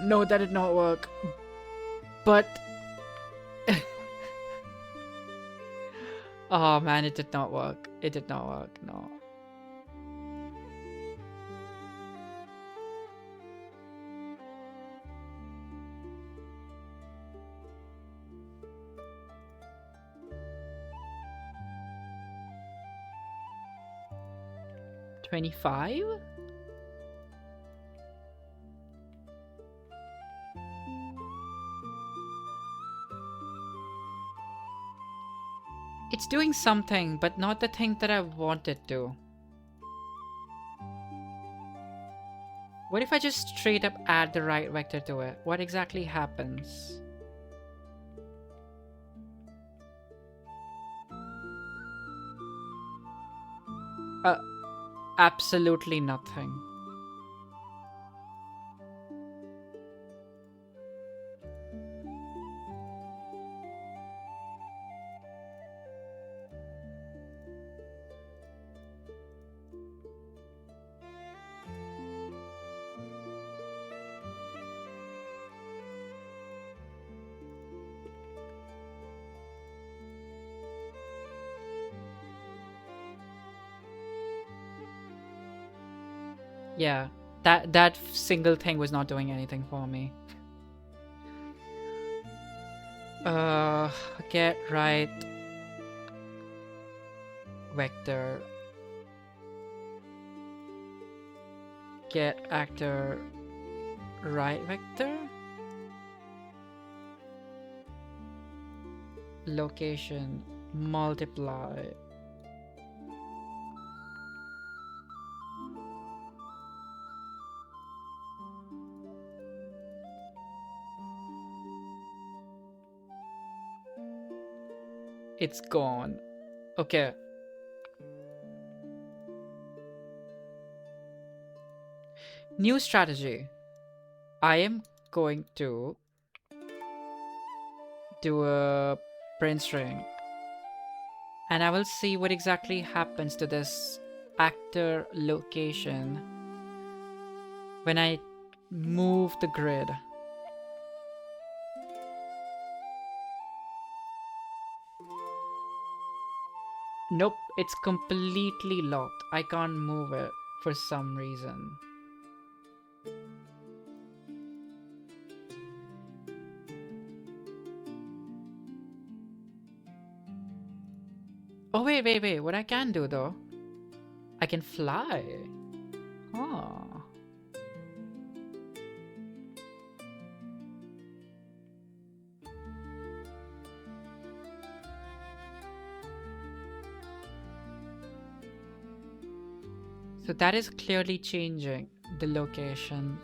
No, that did not work. But... oh man, it did not work. It did not work, no. $25? It's doing something, but not the thing that I want it to. What if I just straight up add the right vector to it? What exactly happens? Absolutely nothing. Yeah, that single thing was not doing anything for me. Get right vector. Get actor right vector. Location multiply. It's gone. Okay. New strategy. I am going to do a print string, and I will see what exactly happens to this actor location when I move the grid. Nope, it's completely locked. I can't move it for some reason. Oh, wait. What I can do though? I can fly. Huh. So that is clearly changing the location.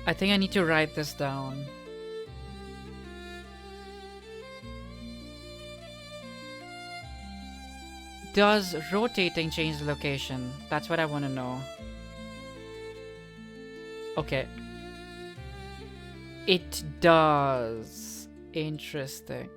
I think I need to write this down. Does rotating change the location? That's what I want to know. Okay. It does. Interesting.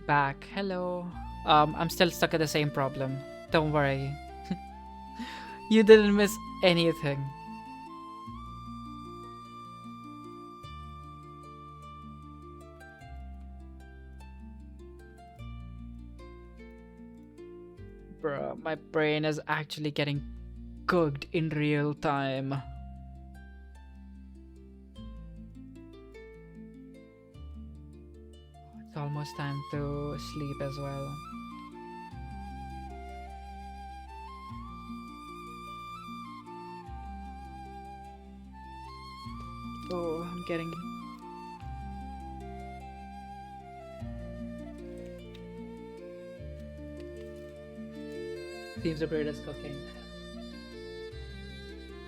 Back. Hello. I'm still stuck at the same problem. Don't worry. You didn't miss anything. Bruh, my brain is actually getting cooked in real time. It's almost time to sleep as well. Oh, I'm getting... Seems the bread is cooking.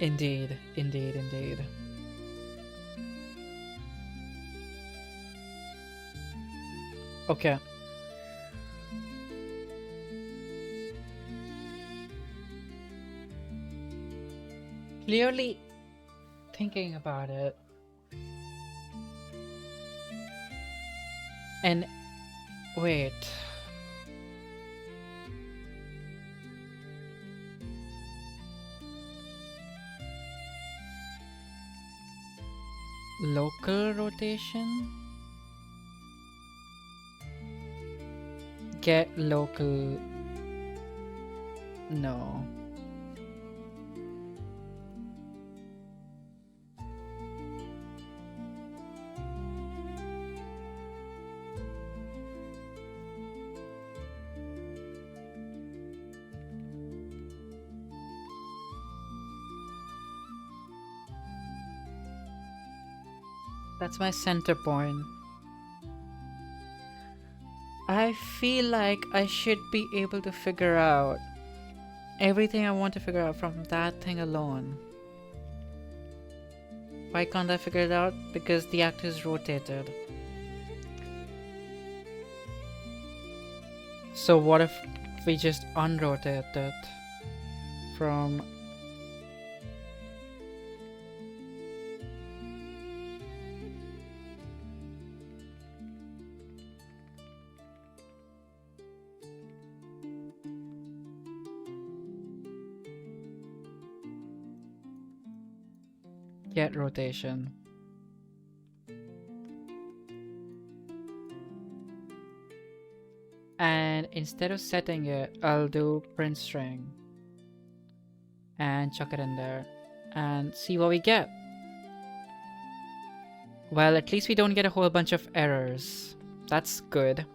Indeed. Okay. Clearly thinking about it. And wait. Local rotation? Get local. No. That's my center point. I feel like I should be able to figure out everything I want to figure out from that thing alone. Why can't I figure it out? Because the actor is rotated. So what if we just unrotate it from... Get rotation. And instead of setting it, I'll do print string and chuck it in there and see what we get. Well, at least we don't get a whole bunch of errors. That's good.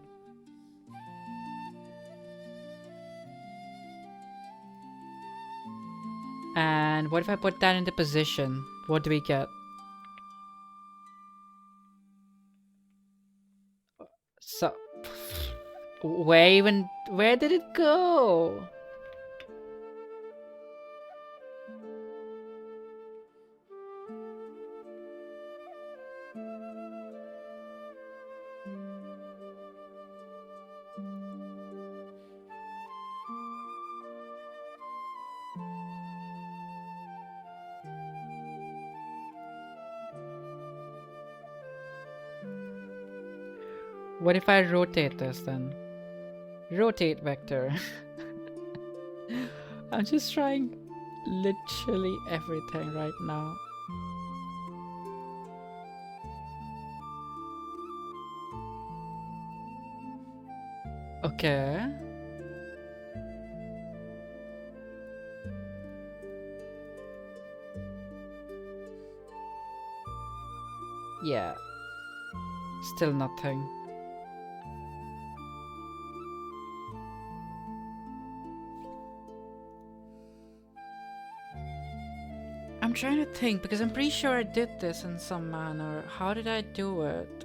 And what if I put that into position? What do we get? So, where did it go? What if I rotate this then? Rotate vector. I'm just trying literally everything right now. Okay. Yeah. Still nothing. I'm trying to think because I'm pretty sure I did this in some manner. How did I do it?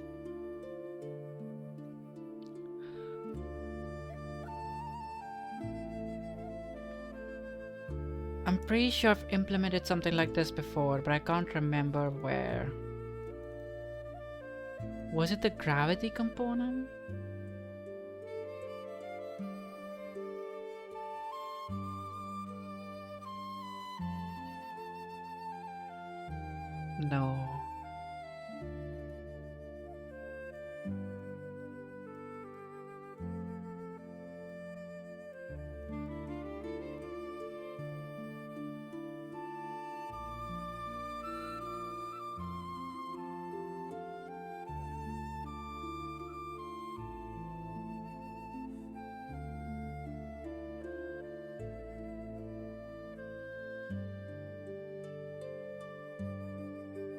I'm pretty sure I've implemented something like this before, but I can't remember where. Was it the gravity component? No.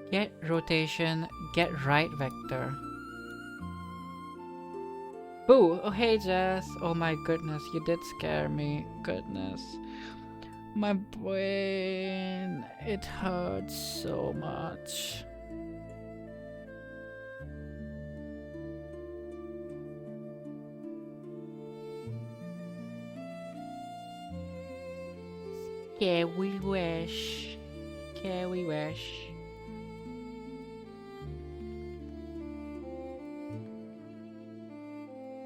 Get rotation, get right vector. Boo! Oh hey Jess! Oh my goodness, you did scare me. Goodness. My brain, it hurts so much. Scary wish. Scary wish.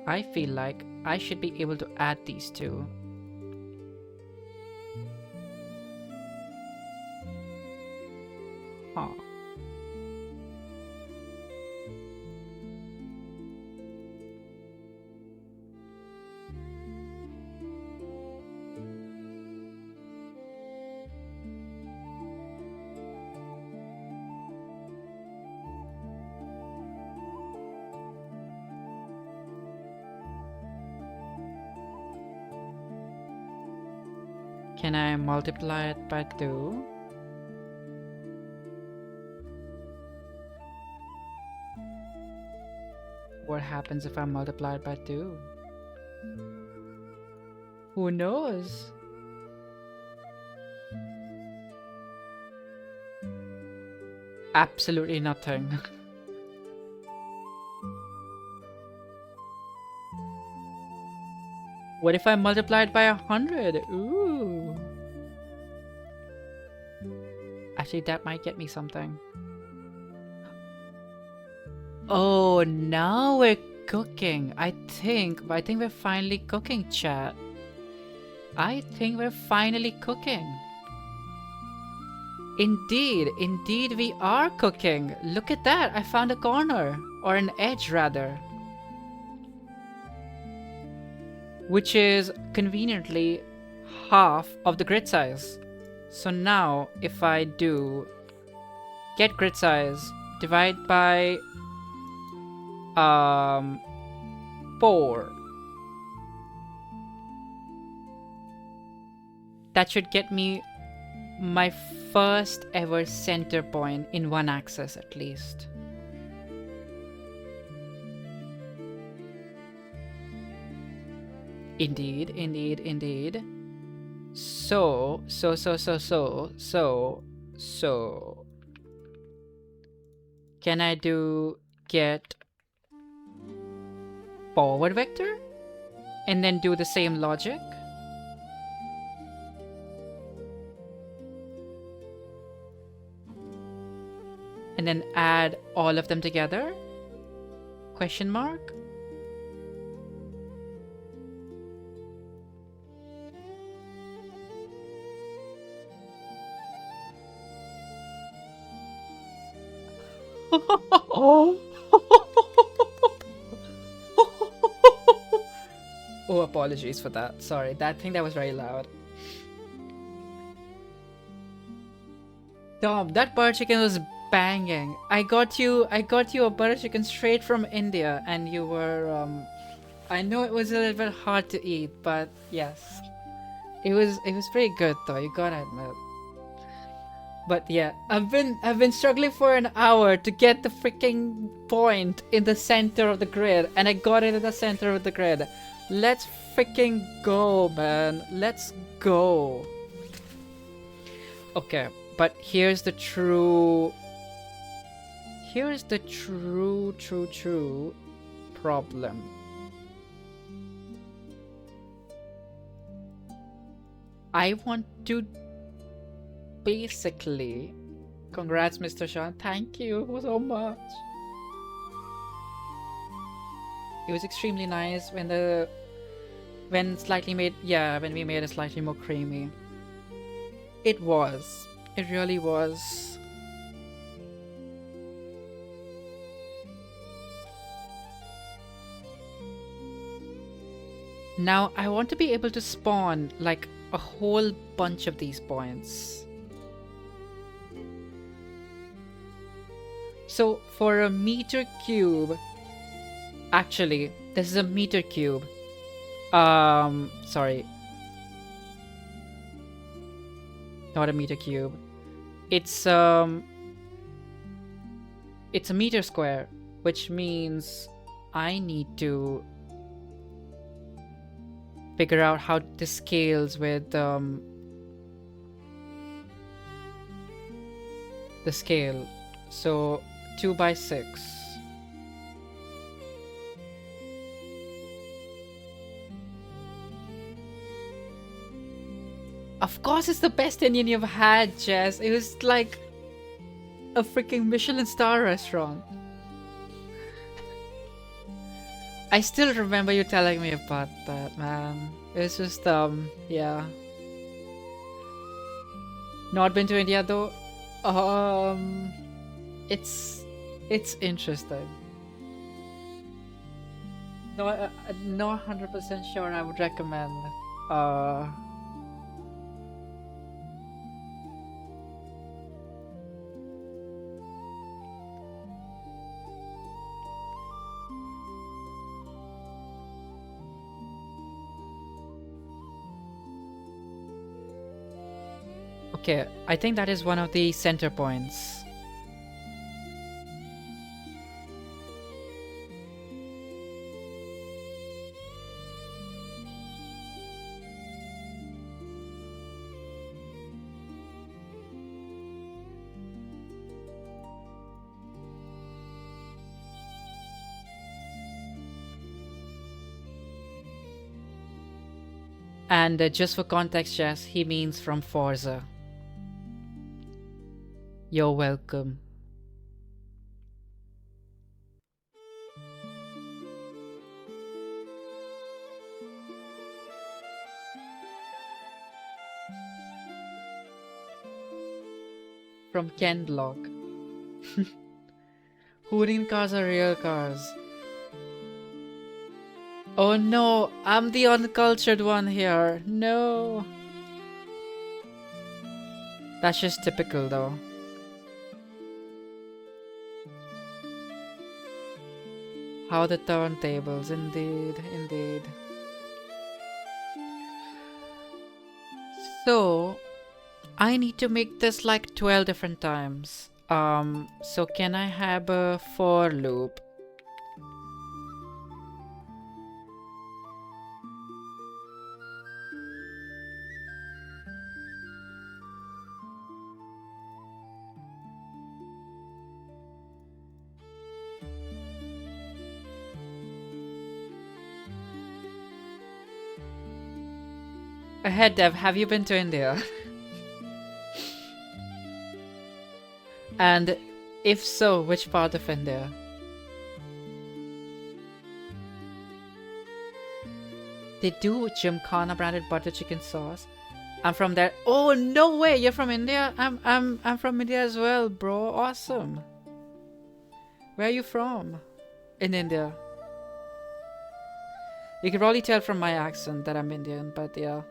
I feel like I should be able to add these two. Huh. Can I multiply it by 2? What happens if I multiply it by 2? Who knows? Absolutely nothing. What if I multiply it by 100? Ooh. Actually, that might get me something. Oh, now we're cooking. I think we're finally cooking, chat. I think we're finally cooking. Indeed we are cooking. Look at that, I found a corner. Or an edge, rather. Which is conveniently half of the grid size. So now, if I do get grid size, divide by 4. That should get me my first ever center point in one axis at least. Indeed. So. Can I do get forward vector? And then do the same logic? And then add all of them together? Question mark? Oh, apologies for that. Sorry, that was very loud. Tom, that butter chicken was banging. I got you a butter chicken straight from India, and you were I know it was a little bit hard to eat, but yes. It was pretty good though, you gotta admit. But yeah, I've been struggling for an hour to get the freaking point in the center of the grid, and I got it in the center of the grid. Let's freaking go, man. Let's go. Okay, but here's the true problem. I want to basically... Congrats, Mr. Sean. Thank you so much. It was extremely nice when we made it slightly more creamy. It was. It really was. Now, I want to be able to spawn, like, a whole bunch of these points. So, for a meter cube... Actually, this is a meter cube. Sorry. Not a meter cube. It's a meter square, which means I need to figure out how this scales with the scale. So 2 by 6. Of course it's the best Indian you've had, Jess. It was like a freaking Michelin star restaurant. I still remember you telling me about that, man. It's just, yeah. Not been to India though. It's interesting. No, not 100% sure I would recommend. Okay, I think that is one of the center points. And just for context, Jess, he means from Forza. You're welcome. From Devlog. Hooting cars are real cars. Oh no, I'm the uncultured one here. No. That's just typical though. How the turntables, indeed, indeed. So, I need to make this like 12 different times. So can I have a for loop? Ahead, Dev, have you been to India? And if so, which part of India? They do Gymkhana branded butter chicken sauce. I'm from there. Oh no way! You're from India? I'm from India as well, bro. Awesome. Where are you from? In India. You can probably tell from my accent that I'm Indian, but yeah.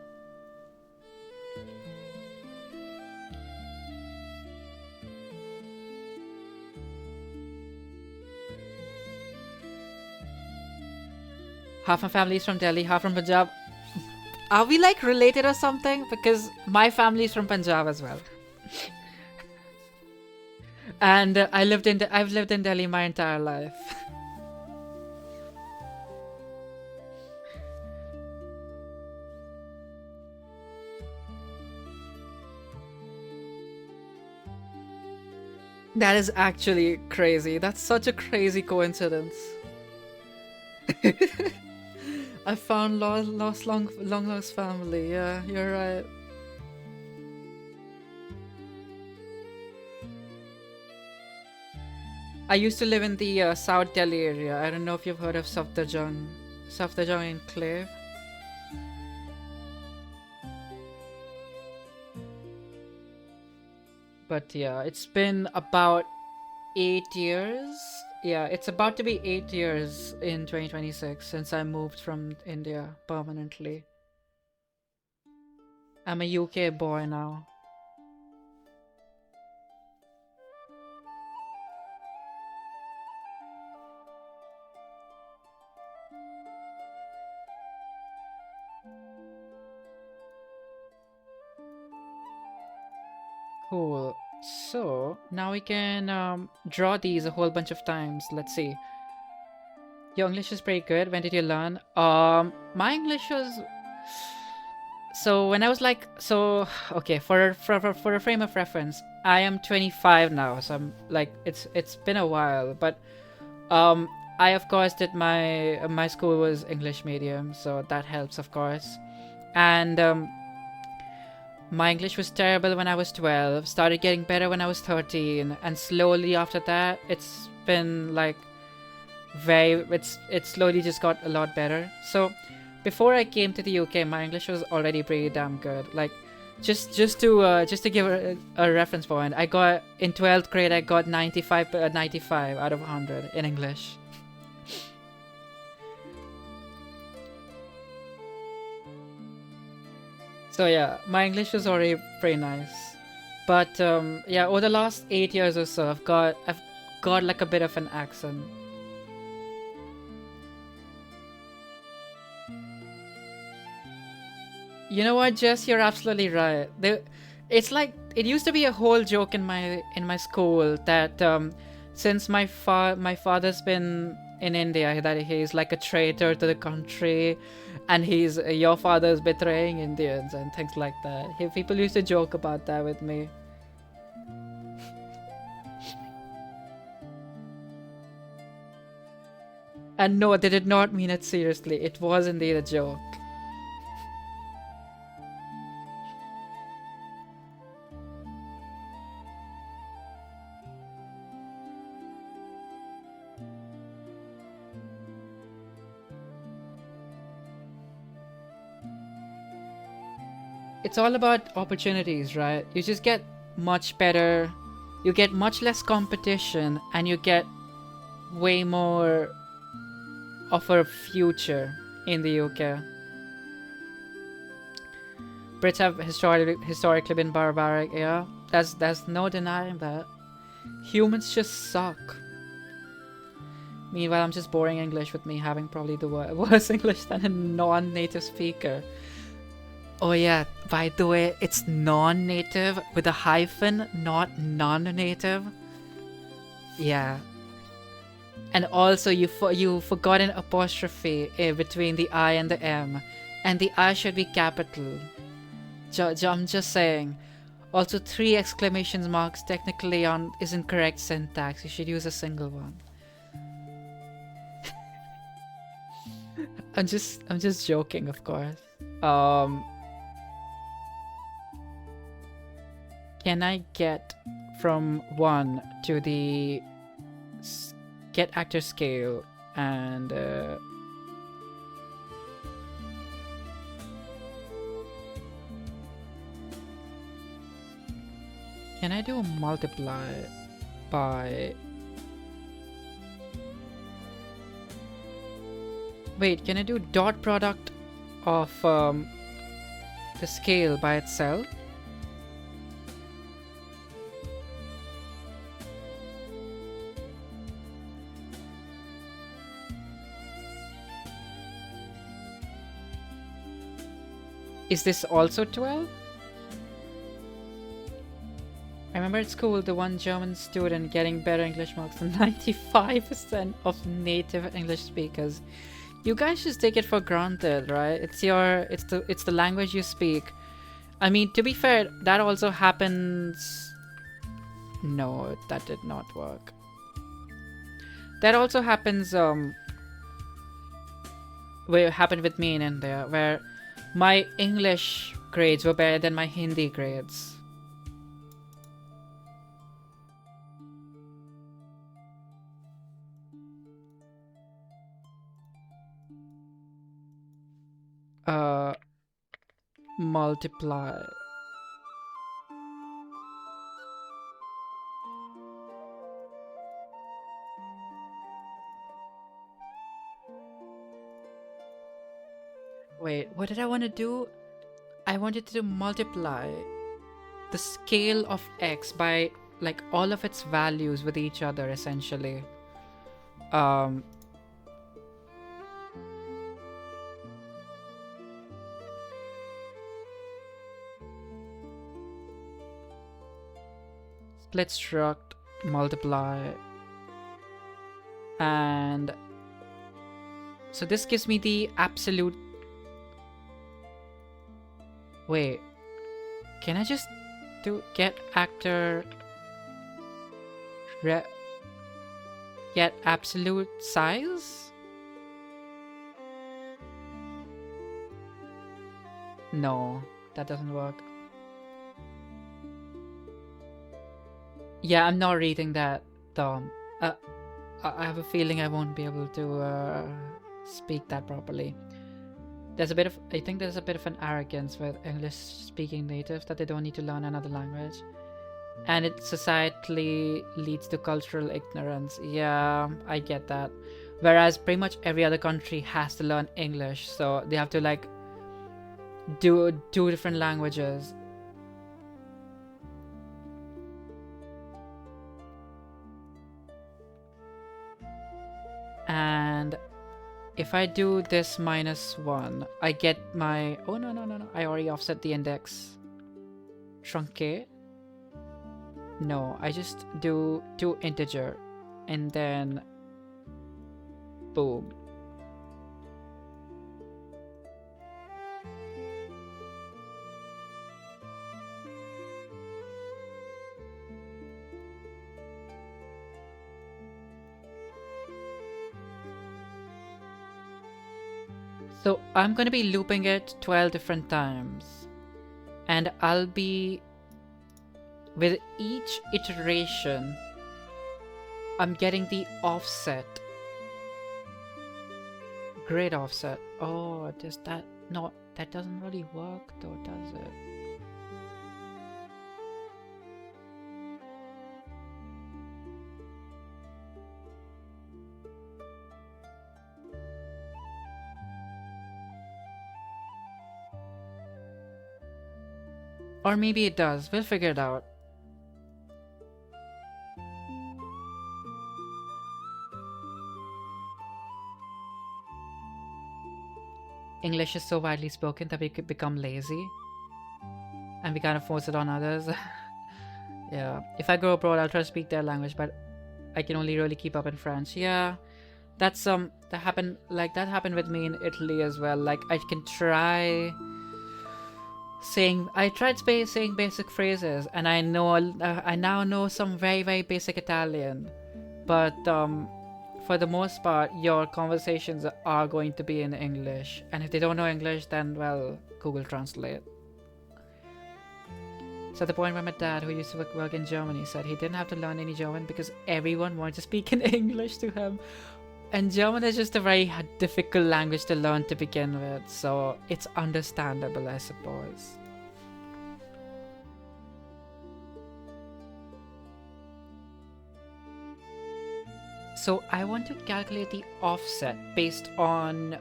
Half my family is from Delhi, half from Punjab. Are we like related or something? Because my family is from Punjab as well. And I've lived in Delhi my entire life. That is actually crazy. That's such a crazy coincidence. I found long lost family. Yeah, you're right. I used to live in the South Delhi area. I don't know if you've heard of Safdarjung Enclave. But yeah, it's been about 8 years. Yeah, it's about to be 8 years in 2026 since I moved from India permanently. I'm a UK boy now. Cool. So now we can draw these a whole bunch of times. Let's see. Your English is pretty good. When did you learn? My English was so when I was like okay, for a frame of reference, I am 25 now, so I'm like it's been a while, but I of course did my school was English medium, so that helps of course. And my English was terrible when I was 12, started getting better when I was 13, and slowly after that it's been like it slowly just got a lot better. So before I came to the UK, my English was already pretty damn good. Like just to give a reference point, I got in 12th grade I got 95 out of 100 in English. So yeah, my English was already pretty nice. But yeah, over the last 8 years or so, I've got like a bit of an accent. You know what, Jess? You're absolutely right. It's like it used to be a whole joke in my school that since my father's been in India, that he's like a traitor to the country, and your father's betraying Indians and things like that. People used to joke about that with me. And no, they did not mean it seriously. It was indeed a joke. it's all about opportunities, right? You just get much better, you get much less competition, and you get way more of a future in the UK. Brits have historically been barbaric, yeah. There's no denying that. Humans just suck. Meanwhile, I'm just boring English with me having probably the worse English than a non-native speaker. Oh yeah, by the way, it's non-native with a hyphen, not non-native. Yeah. And also you forgot an apostrophe between the I and the M. And the I should be capital. I'm just saying. Also 3 exclamation marks technically is incorrect syntax. You should use a single one. I'm just joking, of course. Can I get from 1 to the get actor scale and can I do a multiply by... Wait, can I do dot product of the scale by itself? Is this also 12? I remember at school the one German student getting better English marks than 95% of native English speakers. You guys just take it for granted, right? It's the language you speak. I mean, to be fair, that also happens... No, that did not work. That also happens, where it happened with me in India, where my English grades were better than my Hindi grades. Multiply. Wait, what did I want to do? I wanted to multiply the scale of x by like all of its values with each other, essentially. Split struct, multiply, and so this gives me the absolute... Wait, can I just do get actor get absolute size? No, that doesn't work. Yeah, I'm not reading that, Tom. I have a feeling I won't be able to speak that properly. I think there's a bit of an arrogance with English-speaking natives that they don't need to learn another language. And it societally leads to cultural ignorance. Yeah, I get that. Whereas pretty much every other country has to learn English, so they have to like do 2 different languages. And if I do this -1, I get my... Oh, no. I already offset the index. Truncate? No, I just do 2 integer. And then... Boom. So I'm going to be looping it 12 different times. And I'll be... With each iteration, I'm getting the offset. Grid offset. Oh, does that not That doesn't really work though, does it? Or maybe it does. We'll figure it out. English is so widely spoken that we could become lazy. And we kind of force it on others. Yeah. If I go abroad, I'll try to speak their language, but I can only really keep up in French. Yeah. That happened with me in Italy as well. Like I can try saying saying basic phrases, and I now know some very, very basic Italian, but for the most part your conversations are going to be in English, and if they don't know English, then well, Google Translate. So at the point where my dad, who used to work in Germany, said he didn't have to learn any German because everyone wanted to speak in English to him. And German is just a very difficult language to learn to begin with, so it's understandable, I suppose. So I want to calculate the offset based on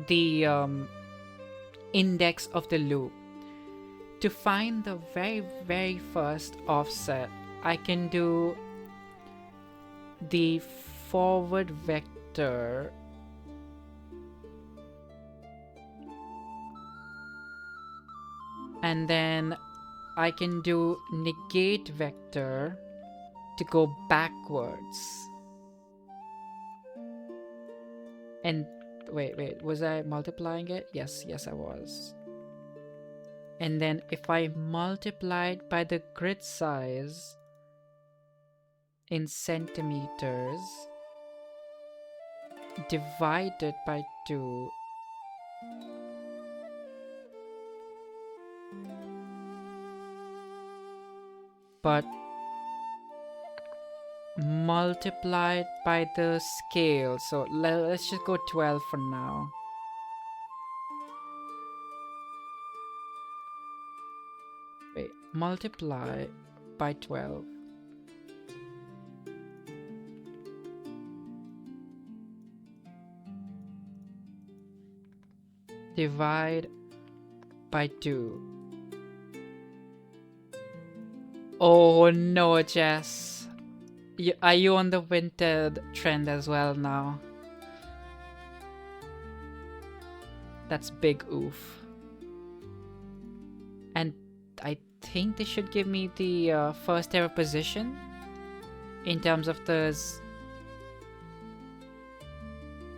the index of the loop. To find the very, very first offset, I can do the forward vector and then I can do negate vector to go backwards. And wait, was I multiplying it? Yes, I was. And then if I multiply it by the grid size in centimeters, divided by 2, but multiplied by the scale. So let's just go 12 for now. Wait, multiply by 12. Divide by 2. Oh no, Jess. Are you on the wintered trend as well now? That's big oof. And I think they should give me the first ever position in terms of the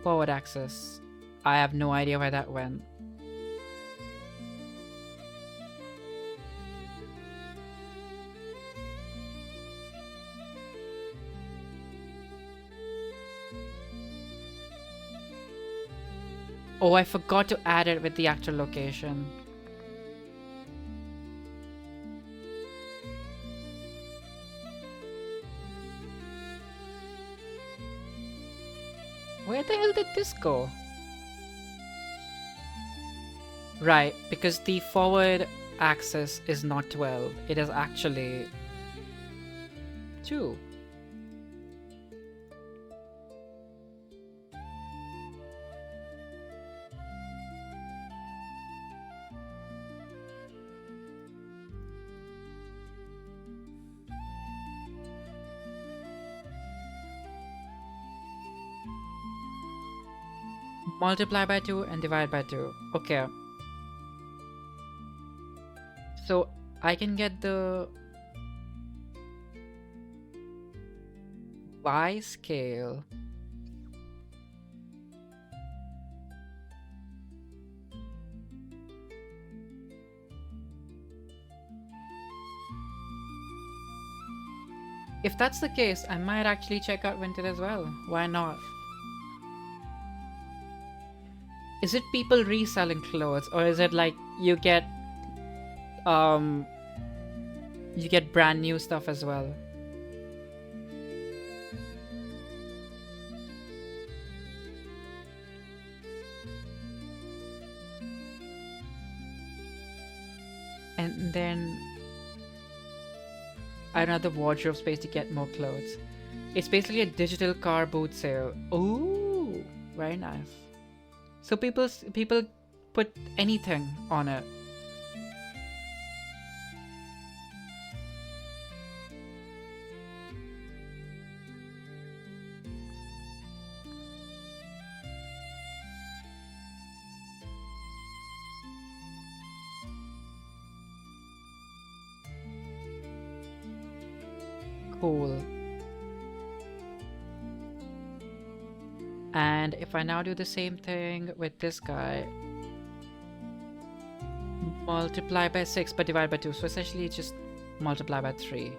forward axis. I have no idea where that went. Oh, I forgot to add it with the actual location. Where the hell did this go? Right, because the forward axis is not 12. It is actually 2. Multiply by 2 and divide by 2. Okay. So I can get the Y scale. If that's the case, I might actually check out Vinted as well. Why not? Is it people reselling clothes, or is it like you get brand new stuff as well? And then another wardrobe space to get more clothes. It's basically a digital car boot sale. Ooh, very nice. So people put anything on it. Cool. And if I now do the same thing with this guy, multiply by 6 but divide by 2, so essentially it's just multiply by 3.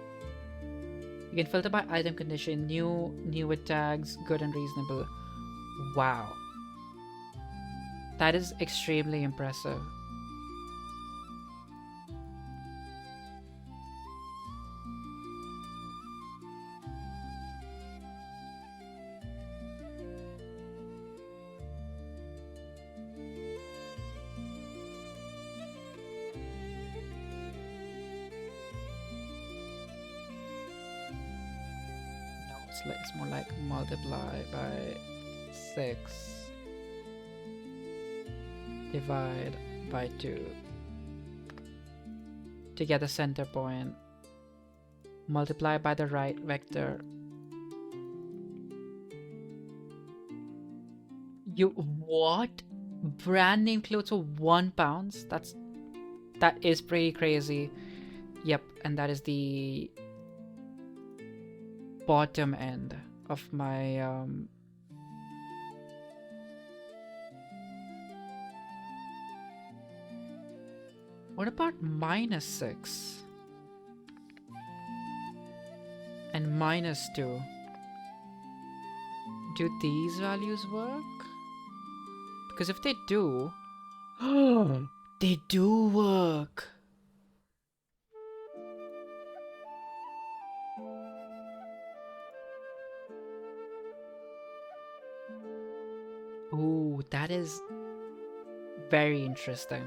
You can filter by item condition, new with tags, good and reasonable. Wow. That is extremely impressive. It's more like multiply by 6 divide by 2 to get the center point, multiply by the right vector. You what? Brand name clothes for £1? That is pretty crazy. Yep, and that is the bottom end of my what about -6 and -2? Do these values work? Because if they do, they do work. Ooh, that is very interesting.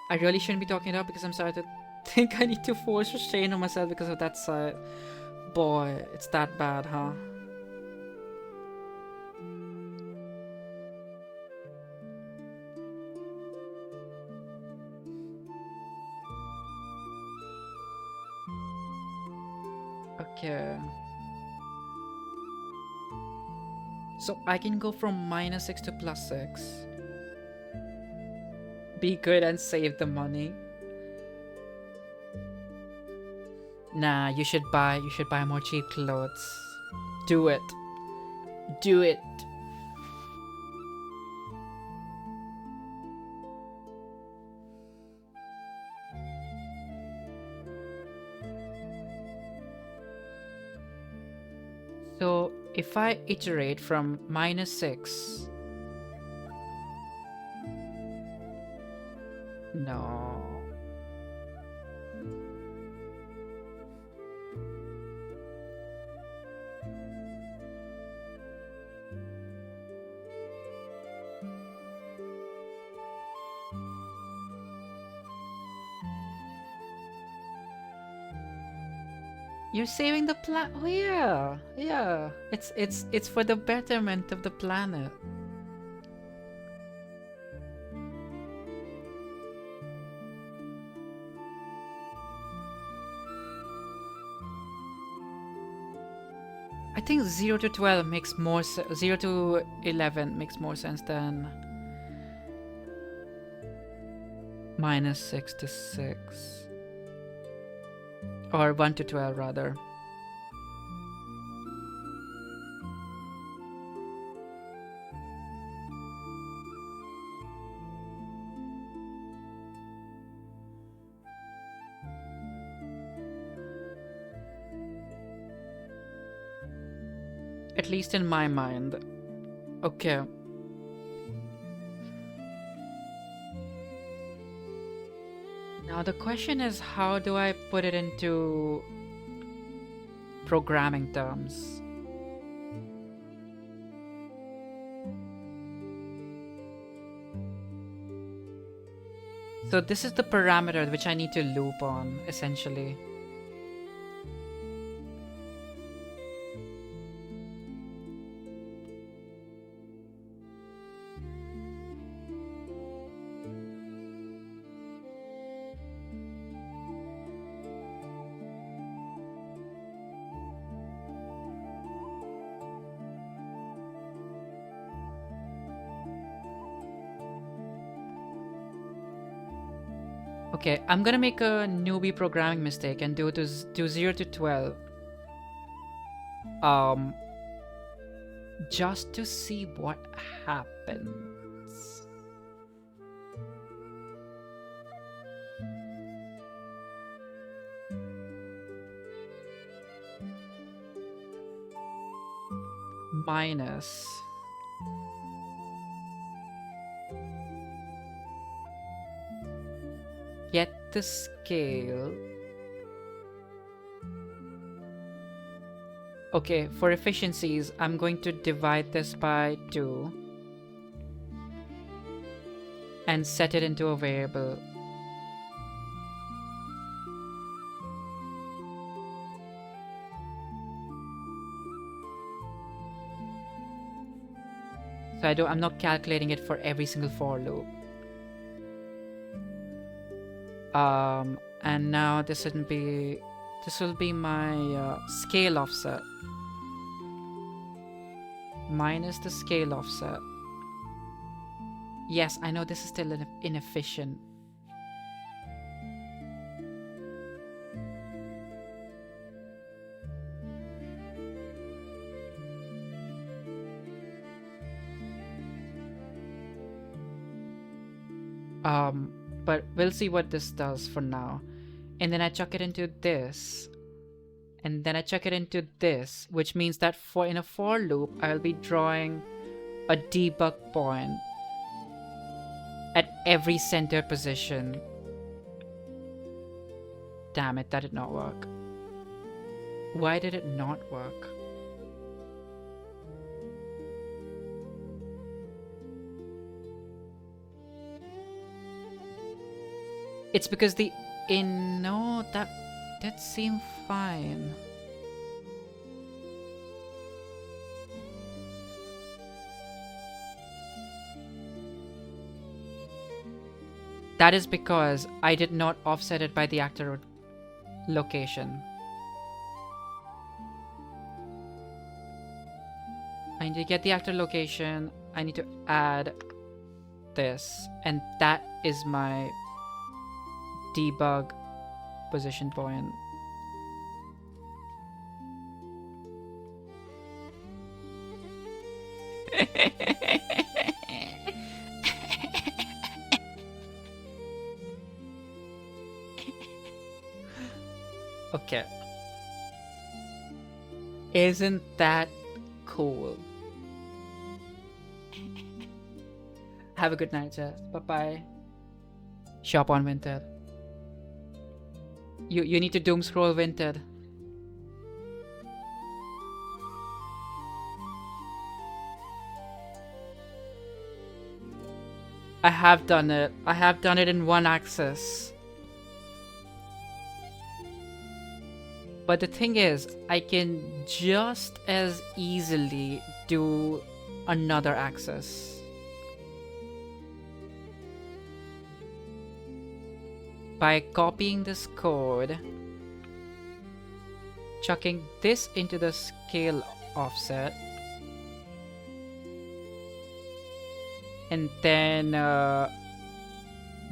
I really shouldn't be talking it up because I'm starting to think I need to force restraint on myself because of that side. Boy, it's that bad, huh? Okay. So I can go from -6 to +6. Be good and save the money. Nah, you should buy more cheap clothes. Do it. Do it. So if I iterate from -6, no. You're saving the planet. Oh yeah, yeah. It's for the betterment of the planet. I think 0 to 12 makes more 0 to 11 makes more sense than -6 to 6. Or 1 to 12 rather. At least in my mind. Okay. Now the question is, how do I put it into programming terms? So this is the parameter which I need to loop on, essentially. Okay, I'm gonna make a newbie programming mistake and do 0 to 12. Just to see what happens. Minus. Get the scale. Okay, for efficiencies, I'm going to divide this by 2 and set it into a variable. So I'm not calculating it for every single for loop. And now this will be my scale offset minus the scale offset. Yes, I know this is still inefficient. But we'll see what this does for now. And then I chuck it into this. And then I chuck it into this, which means that in a for loop, I'll be drawing a debug point at every center position. Damn it, that did not work. Why did it not work? It's because no, that seemed fine. That is because I did not offset it by the actor location. I need to get the actor location. I need to add this, and that is my debug position point. Okay. Isn't that cool? Have a good night, Jess. Bye-bye. Shop on Vinted. You need to doom scroll Vinted. I have done it. I have done it in one axis. But the thing is, I can just as easily do another axis. By copying this code, chucking this into the scale offset, and then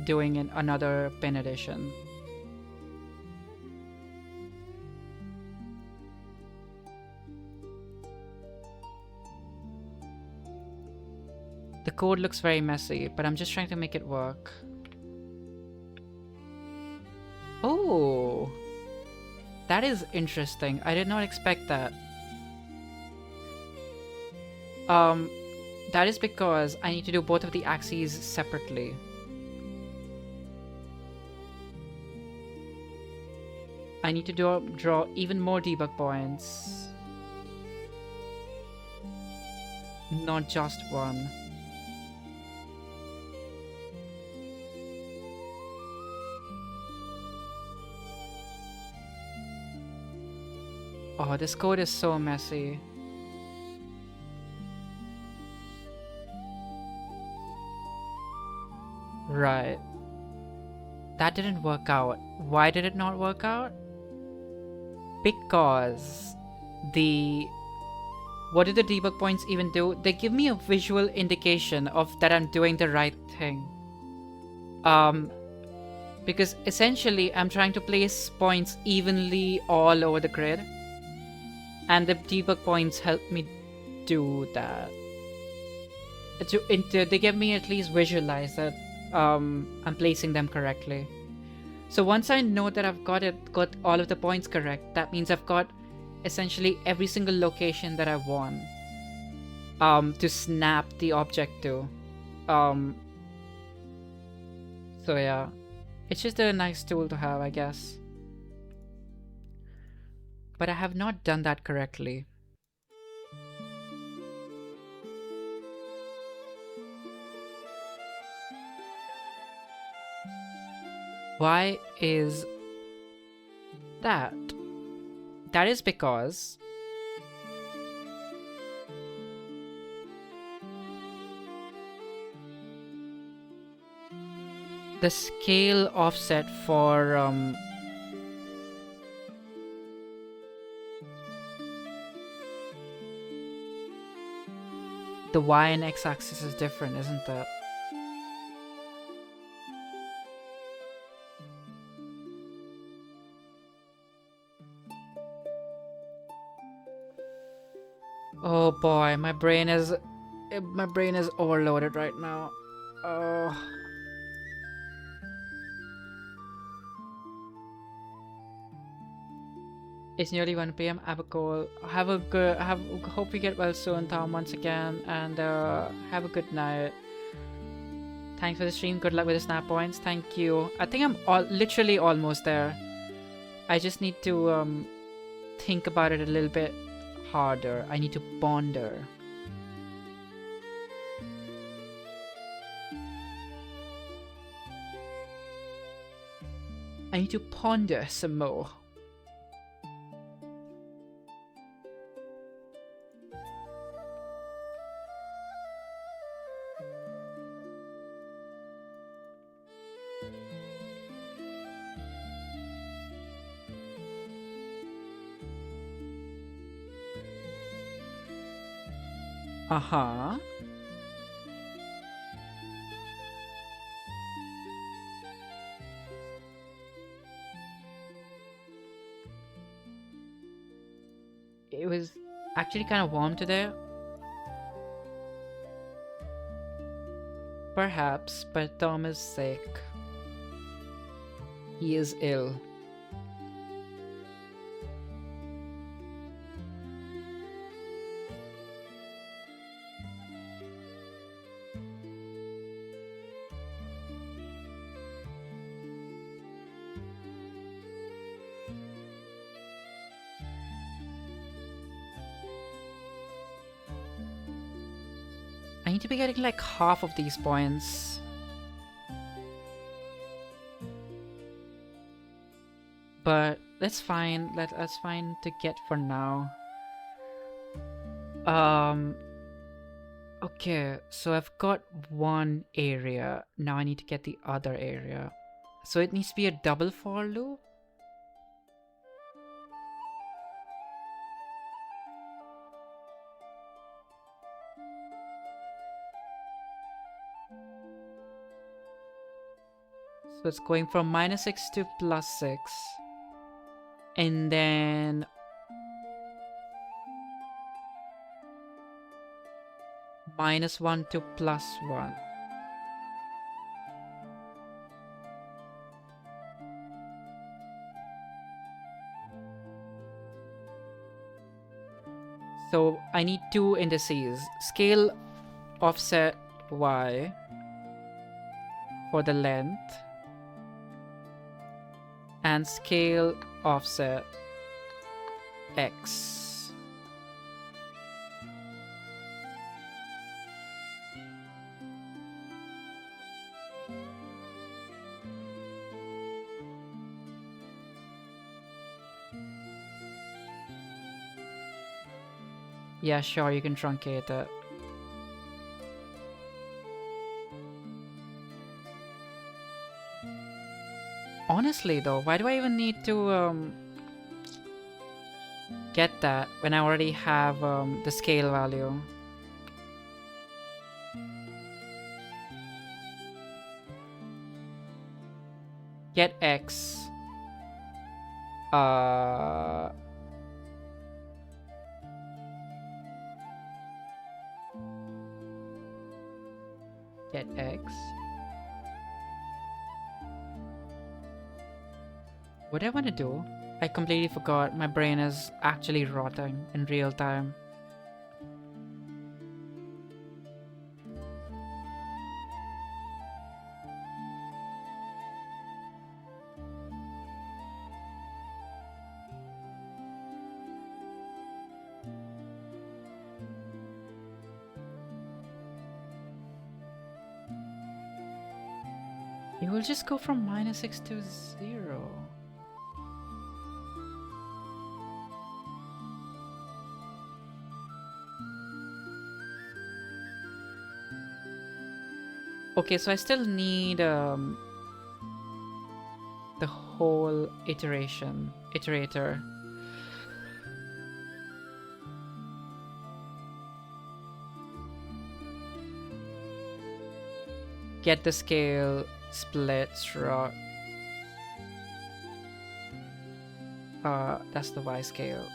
doing another pin addition. The code looks very messy, but I'm just trying to make it work. Oh, that is interesting. I did not expect that. That is because I need to do both of the axes separately. I need to draw even more debug points. Not just one. Oh, this code is so messy. Right. That didn't work out. Why did it not work out? Because the... What do the debug points even do? They give me a visual indication of that I'm doing the right thing. Because essentially I'm trying to place points evenly all over the grid. And the debug points help me do that. They give me at least visualize that I'm placing them correctly. So once I know that I've got all of the points correct, that means I've got essentially every single location that I want to snap the object to. So yeah, it's just a nice tool to have, I guess. But I have not done that correctly. Why is that? That is because the scale offset for the Y and X axis is different, isn't it? Oh boy, my brain is overloaded right now. Oh. It's nearly 1 p.m. I have a goal. Hope you get well soon, Tom, once again, and have a good night. Thanks for the stream. Good luck with the snap points. Thank you. I think I'm literally almost there. I just need to think about it a little bit harder. I need to ponder. I need to ponder some more. Uh-huh. It was actually kind of warm today. Perhaps, but Tom is sick. He is ill. I need to be getting like half of these points. But that's fine. That's fine to get for now. Okay, so I've got one area. Now I need to get the other area. So it needs to be a double for loop. So it's going from -6 to +6. And then -1 to +1. So I need two indices. Scale offset Y for the length. And scale offset X. Yeah, sure, you can truncate it. Honestly though, why do I even need to get that when I already have the scale value? Get X. Uh, get X. What do I want to do? I completely forgot. My brain is actually rotting in real time. You will just go from -6 to 0. Okay, so I still need the whole iterator. Get the scale, split, struct. That's the Y scale.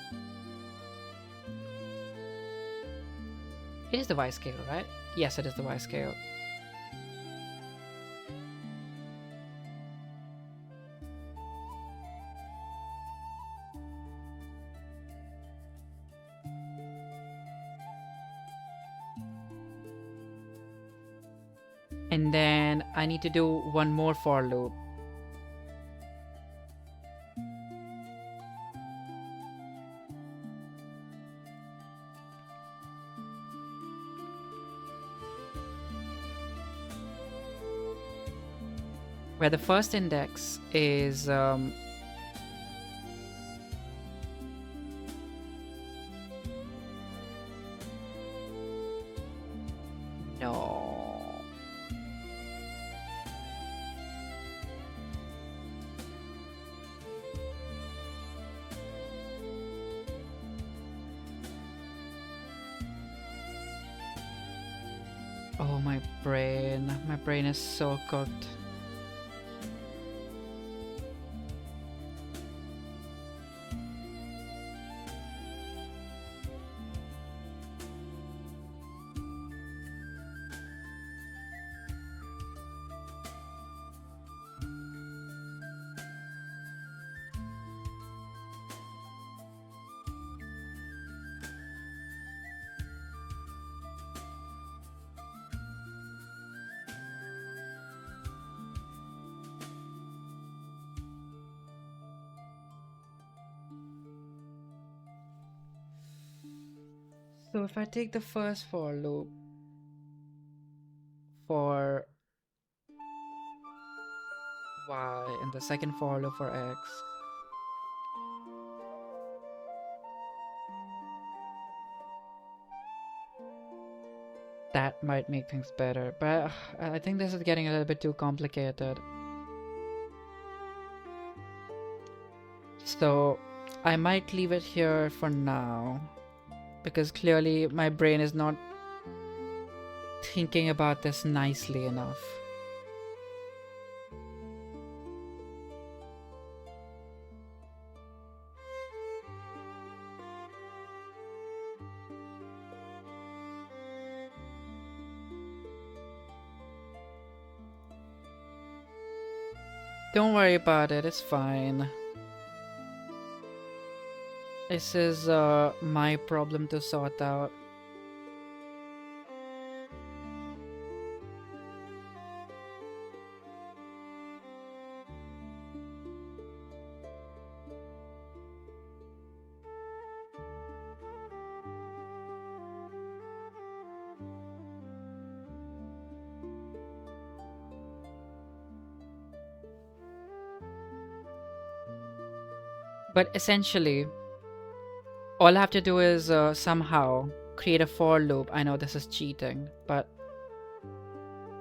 It is the Y scale, right? Yes, it is the Y scale. And then I need to do one more for loop. Where the first index is no. Oh, my brain. My brain is so cooked. So if I take the first for loop for Y and the second for loop for X, that might make things better. But I think this is getting a little bit too complicated. So I might leave it here for now, because clearly my brain is not thinking about this nicely enough. Don't worry about it, it's fine. This is my problem to sort out. But essentially, all I have to do is somehow create a for loop. I know this is cheating, but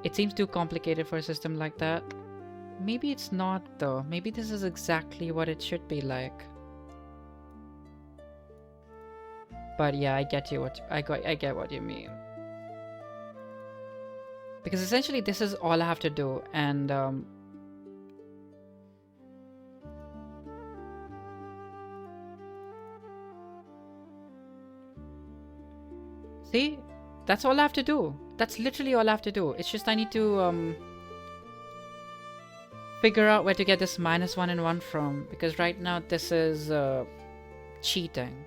it seems too complicated for a system like that. Maybe it's not though. Maybe this is exactly what it should be like. But yeah, I get you. I get what you mean. Because essentially, this is all I have to do, and see, that's all I have to do. That's literally all I have to do. It's just I need to figure out where to get this -1 and 1 from, because right now this is cheating.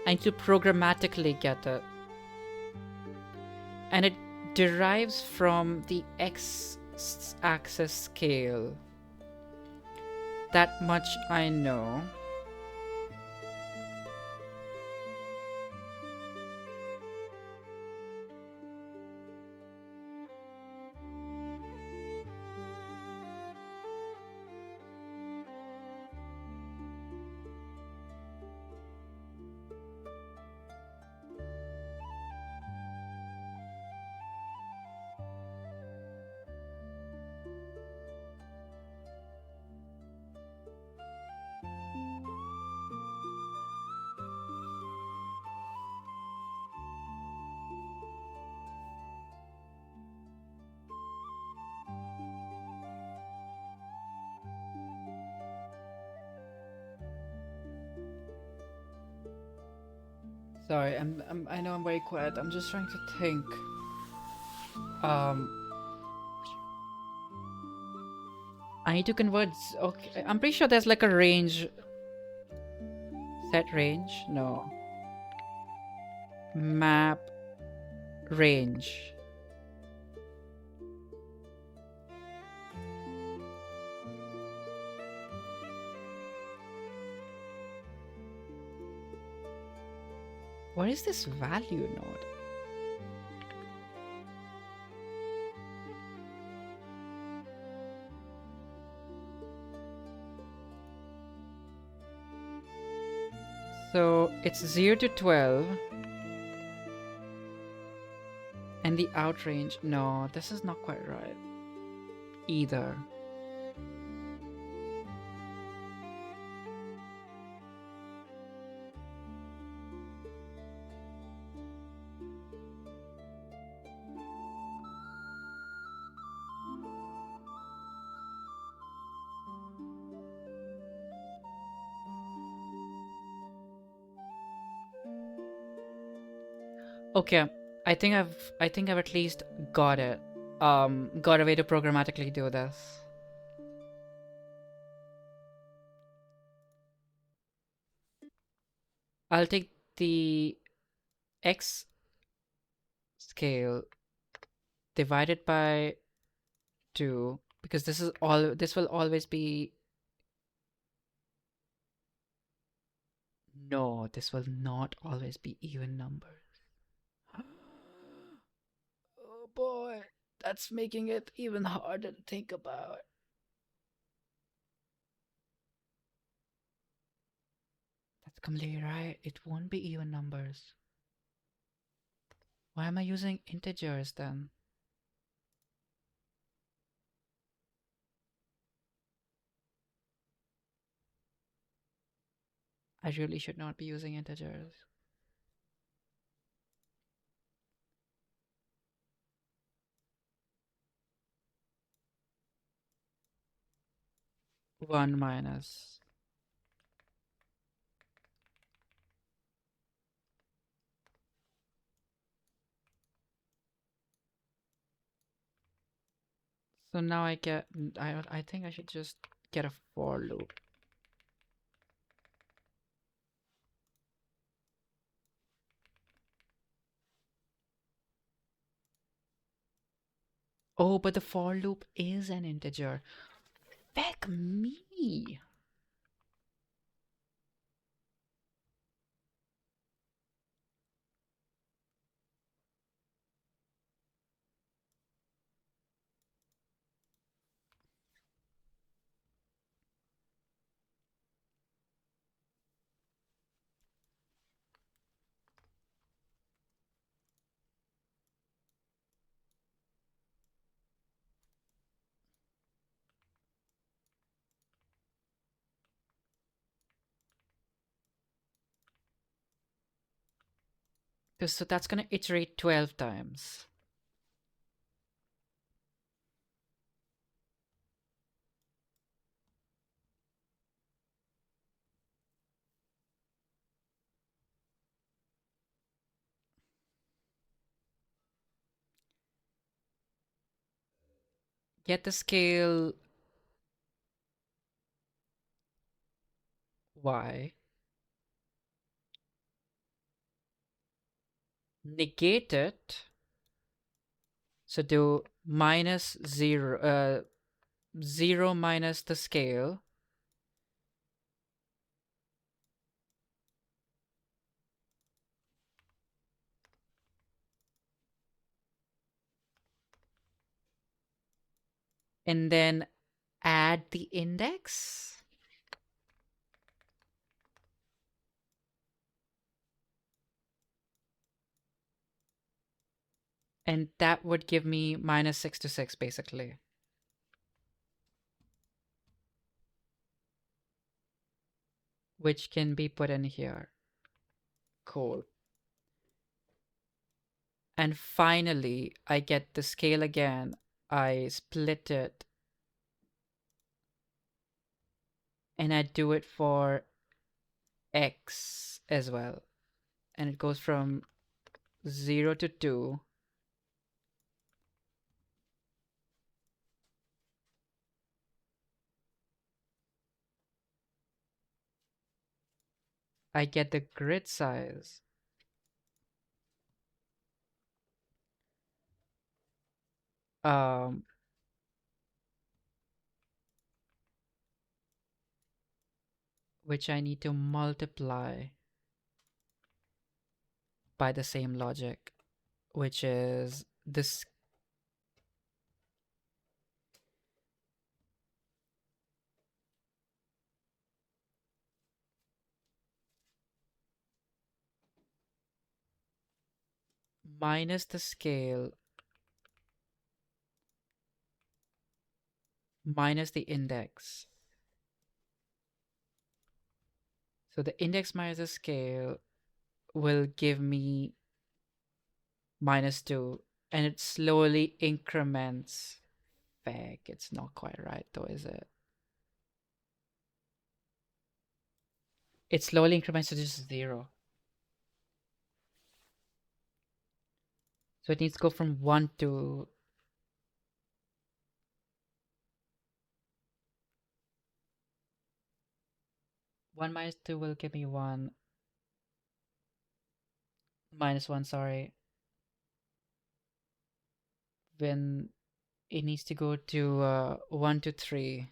I need to programmatically get it. And it derives from the x-axis scale. That much I know. Sorry, I know I'm very quiet. I'm just trying to think. Um, I need to convert. Okay, I'm pretty sure there's like a range. Set range? No. Map range. What is this value node? So it's 0 to 12. And the outrange. No, this is not quite right. Either. Okay, I think I've at least got it. Got a way to programmatically do this. I'll take the x scale divided by 2, because this will always be. No, this will not always be even numbers. Oh boy, that's making it even harder to think about. That's completely right. It won't be even numbers. Why am I using integers then? I really should not be using integers. One minus. So now I get. I think I should just get a for loop. Oh, but the for loop is an integer. Feck me. So that's going to iterate 12 times. Get the scale Y. Negate it. So do minus 0, 0 minus the scale. And then add the index. And that would give me minus 6 to 6, basically. Which can be put in here. Cool. And finally, I get the scale again. I split it. And I do it for X as well. And it goes from 0 to 2. I get the grid size. Which I need to multiply by the same logic, which is this. Minus the scale minus the index. So the index minus the scale will give me minus 2, and it slowly increments. Fag, it's not quite right though, is it? It slowly increments to just 0. So it needs to go from 1 to 1 minus 2 will give me 1. Minus 1, sorry. Then it needs to go to 1 to 3.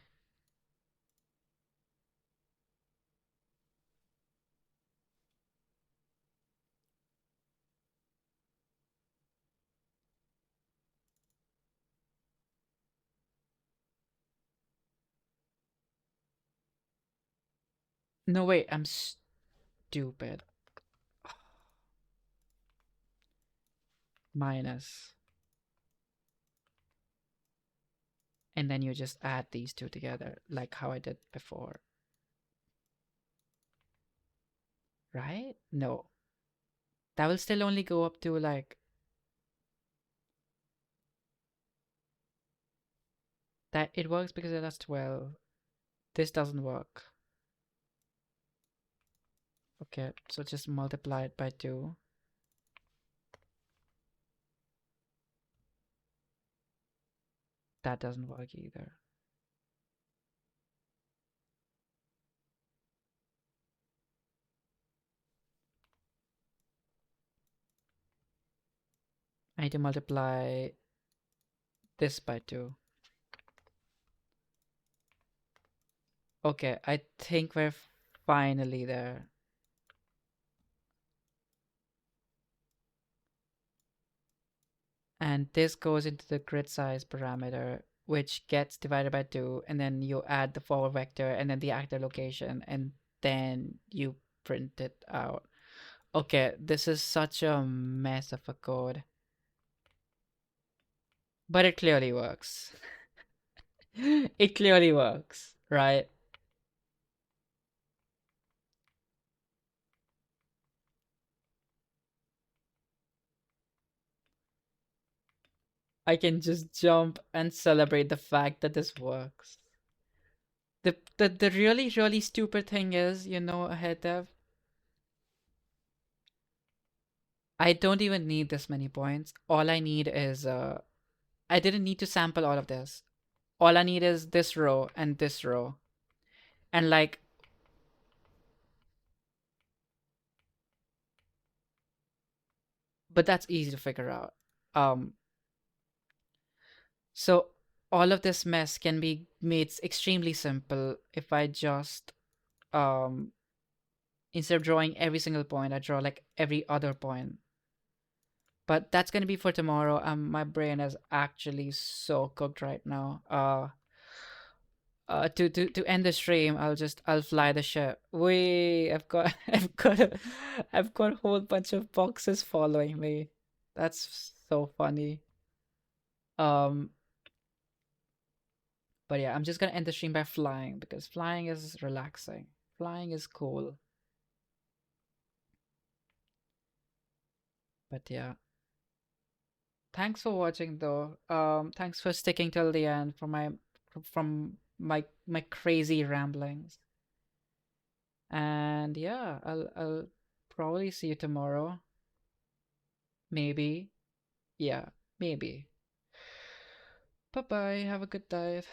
No, wait, I'm stupid. Minus. And then you just add these two together, like how I did before. Right? No. That will still only go up to like... That it works because that's 12. This doesn't work. Okay, so just multiply it by 2. That doesn't work either. I need to multiply this by 2. Okay, I think we're finally there. And this goes into the grid size parameter, which gets divided by 2, and then you add the forward vector and then the actor location, and then you print it out. Okay, this is such a mess of a code. But it clearly works. It clearly works, right? I can just jump and celebrate the fact that this works. The really, really stupid thing is, ahead of, I don't even need this many points. All I need is I didn't need to sample all of this. All I need is this row and this row. And like, but that's easy to figure out. Um, so all of this mess can be made extremely simple if I just um instead of drawing every single point, I draw like every other point. But that's gonna be for tomorrow. My brain is actually so cooked right now. To end the stream, I'll fly the ship. Wait, I've got I've got a whole bunch of boxes following me. That's so funny. Um, but yeah, I'm just gonna end the stream by flying because flying is relaxing. Flying is cool. But yeah, thanks for watching though. Thanks for sticking till the end from my crazy ramblings. And yeah, I'll probably see you tomorrow. Maybe. Yeah, maybe. Bye bye. Have a good dive.